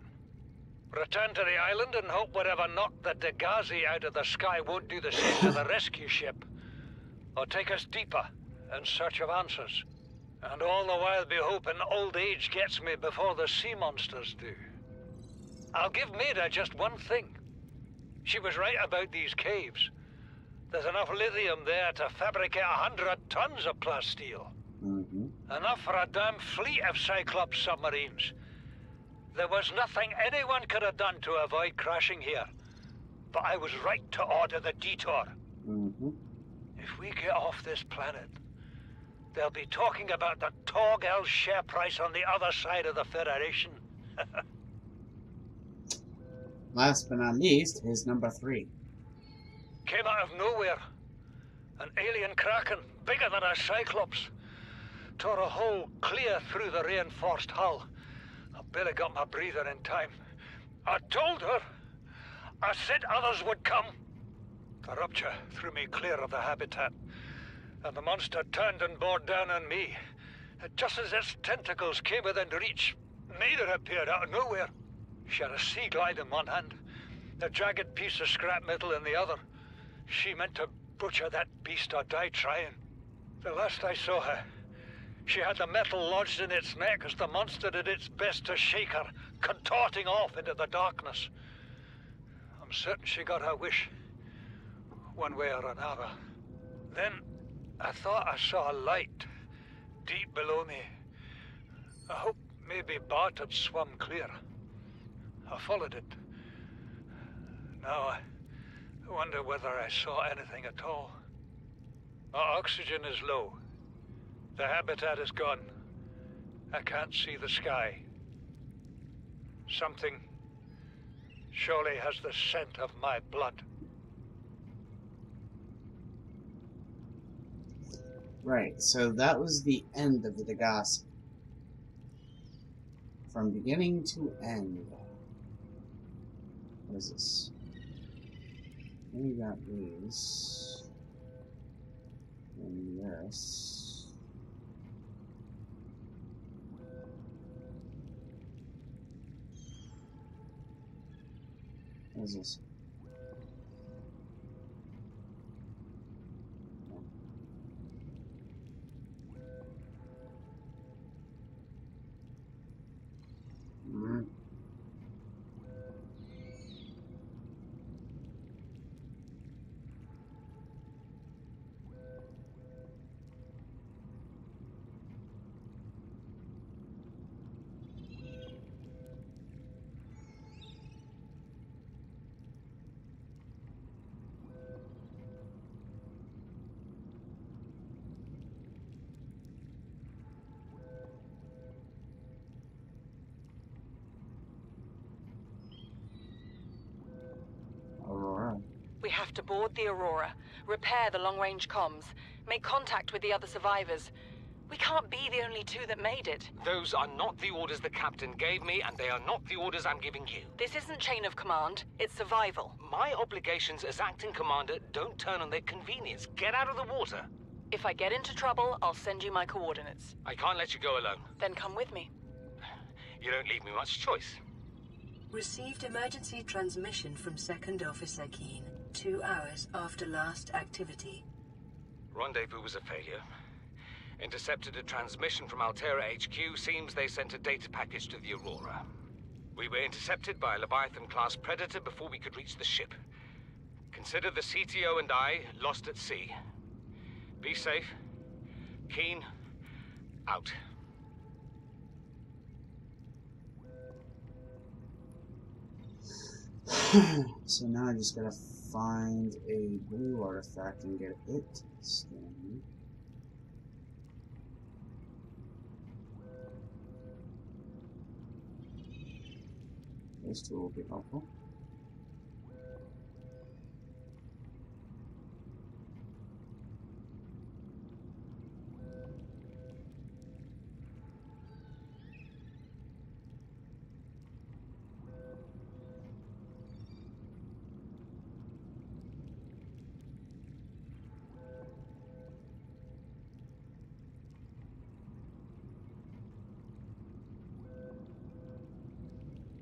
Return to the island and hope whatever knocked the Degazi out of the sky won't do the same to the rescue ship. Or take us deeper in search of answers. And all the while be hoping old age gets me before the sea monsters do. I'll give Maida just one thing. She was right about these caves. There's enough lithium there to fabricate 100 tons of plasteel. Enough for a damn fleet of Cyclops submarines. There was nothing anyone could have done to avoid crashing here. But I was right to order the detour. If we get off this planet, they'll be talking about the Torgal share price on the other side of the Federation. Last but not least is number 3. Came out of nowhere. An alien kraken, bigger than a Cyclops. Tore a hole clear through the reinforced hull. I barely got my breather in time. I told her. I said others would come. The rupture threw me clear of the habitat, and the monster turned and bore down on me. Just as its tentacles came within reach, Maida appeared out of nowhere. She had a sea glide in one hand, a jagged piece of scrap metal in the other. She meant to butcher that beast or die trying. The last I saw her, she had the metal lodged in its neck as the monster did its best to shake her, contorting off into the darkness. I'm certain she got her wish, one way or another. Then I thought I saw a light deep below me. I hoped maybe Bart had swum clear. I followed it. Now I wonder whether I saw anything at all. Our oxygen is low. The habitat is gone. I can't see the sky. Something surely has the scent of my blood. Right, so that was the end of the Degazi. From beginning to end. What is this? We got these. And this. What is this? Aurora. We have to board the Aurora, repair the long-range comms, make contact with the other survivors. We can't be the only 2 that made it. Those are not the orders the captain gave me, and they are not the orders I'm giving you. This isn't chain of command, it's survival. My obligations as acting commander don't turn on their convenience. Get out of the water. If I get into trouble, I'll send you my coordinates. I can't let you go alone. Then come with me. You don't leave me much choice. Received emergency transmission from Second Officer Keen, 2 hours after last activity. Rendezvous was a failure. Intercepted a transmission from Altera HQ. Seems they sent a data package to the Aurora. We were intercepted by a Leviathan-class predator before we could reach the ship. Consider the CTO and I lost at sea. Be safe. Keen, out. So now I just gotta find a blue artifact and get it scanned. Those two will be helpful.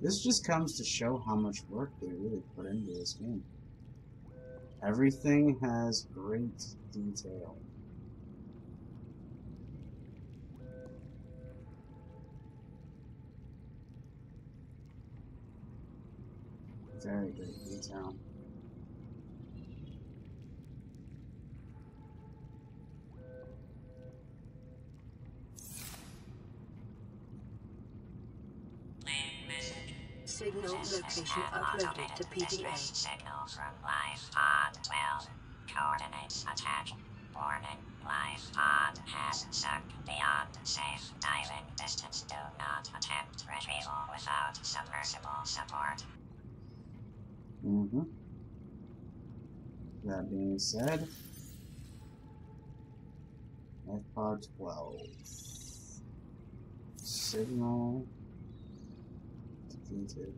This just comes to show how much work they really put into this game. Everything has great detail. Very great detail. Signal location uploaded to PDA. Signal from life pod 12. Coordinates attached. Warning. Life pod has sunk beyond safe diving distance. Do not attempt retrieval without submersible support. That being said, Pod 12. Signal defeated.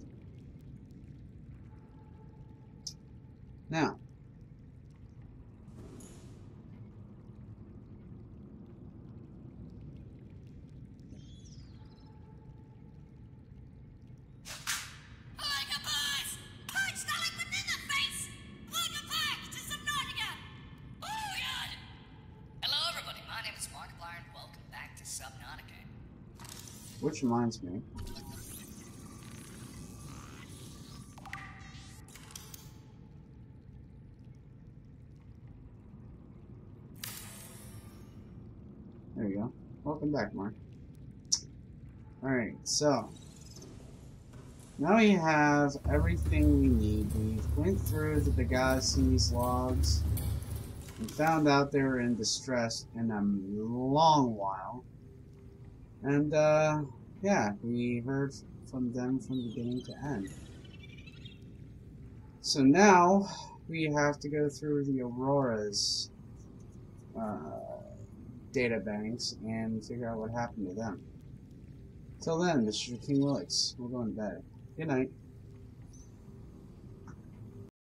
Now, Welcome boys! Punch the liquid in the face! Welcome back to Subnautica! Oh god! Hello everybody, my name is Markiplier and welcome back to Subnautica. which reminds me, there you go. Welcome back, Mark. Alright, so now we have everything we need. We went through the Degassi's logs and found out they were in distress in a long while. And, yeah, we heard from them from beginning to end. So now we have to go through the Aurora's data banks and figure out what happened to them. Till then, Mr. King Willix, we're going to bed. Good night.